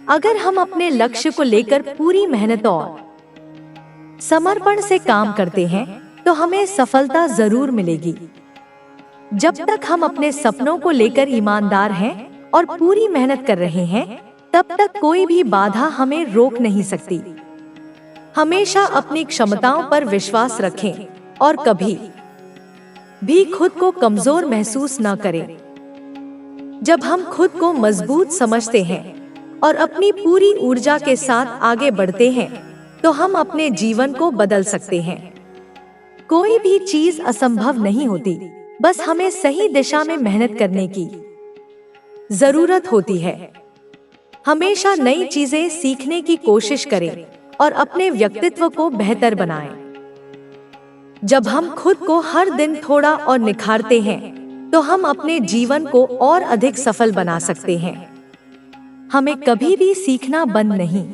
अगर हम अपने लक्ष्य को लेकर पूरी मेहनत और समर्पण से काम करते हैं तो हमें सफलता जरूर मिलेगी। जब तक हम अपने सपनों को लेकर ईमानदार हैं और पूरी मेहनत कर रहे हैं तब तक कोई भी बाधा हमें रोक नहीं सकती। हमेशा अपनी क्षमताओं पर विश्वास रखें और कभी भी खुद को कमजोर महसूस न करें। जब हम खुद को मजबूत समझते हैं और अपनी पूरी ऊर्जा के साथ आगे बढ़ते हैं तो हम अपने जीवन को बदल सकते हैं। कोई भी चीज असंभव नहीं होती, बस हमें सही दिशा में मेहनत करने की जरूरत होती है। हमेशा नई चीजें सीखने की कोशिश करें और अपने व्यक्तित्व को बेहतर बनाएं। जब हम खुद को हर दिन थोड़ा और निखारते हैं तो हम अपने जीवन को और अधिक सफल बना सकते हैं। हमें कभी भी सीखना बंद नहीं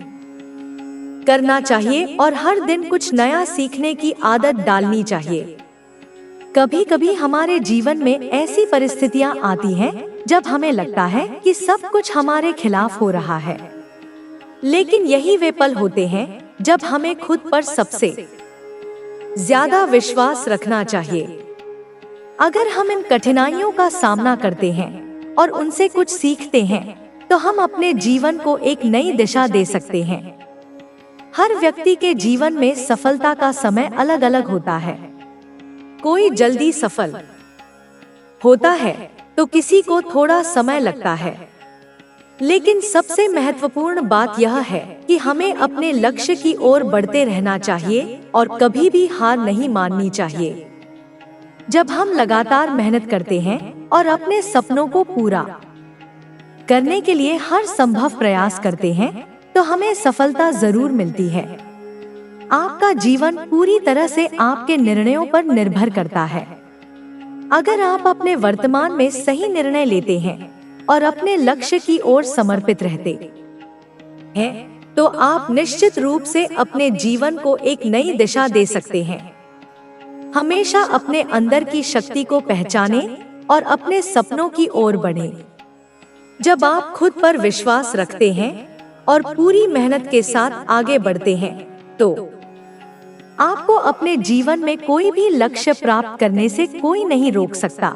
करना चाहिए और हर दिन कुछ नया सीखने की आदत डालनी चाहिए। कभी कभी हमारे जीवन में ऐसी परिस्थितियां आती हैं जब हमें लगता है कि सब कुछ हमारे खिलाफ हो रहा है, लेकिन यही वे पल होते हैं जब हमें खुद पर सबसे ज्यादा विश्वास रखना चाहिए। अगर हम इन कठिनाइयों का सामना करते हैं और उनसे कुछ सीखते हैं तो हम अपने जीवन को एक नई दिशा दे सकते हैं। हर व्यक्ति के जीवन में सफलता का समय अलग अलग होता है। कोई जल्दी सफल होता है तो किसी को थोड़ा समय लगता है, लेकिन सबसे महत्वपूर्ण बात यह है कि हमें अपने लक्ष्य की ओर बढ़ते रहना चाहिए और कभी भी हार नहीं माननी चाहिए। जब हम लगातार मेहनत करते हैं और अपने सपनों को पूरा करने के लिए हर संभव प्रयास करते हैं तो हमें सफलता जरूर मिलती है। आपका जीवन पूरी तरह से आपके निर्णयों पर निर्भर करता है। अगर आप अपने वर्तमान में सही निर्णय लेते हैं और अपने लक्ष्य की ओर समर्पित रहते हैं तो आप निश्चित रूप से अपने जीवन को एक नई दिशा दे सकते हैं। हमेशा अपने अंदर की शक्ति को पहचानें और अपने सपनों की ओर बढ़ें। जब आप खुद पर विश्वास रखते हैं और पूरी मेहनत के साथ आगे बढ़ते हैं, तो आपको अपने जीवन में कोई भी लक्ष्य प्राप्त करने से कोई नहीं रोक सकता।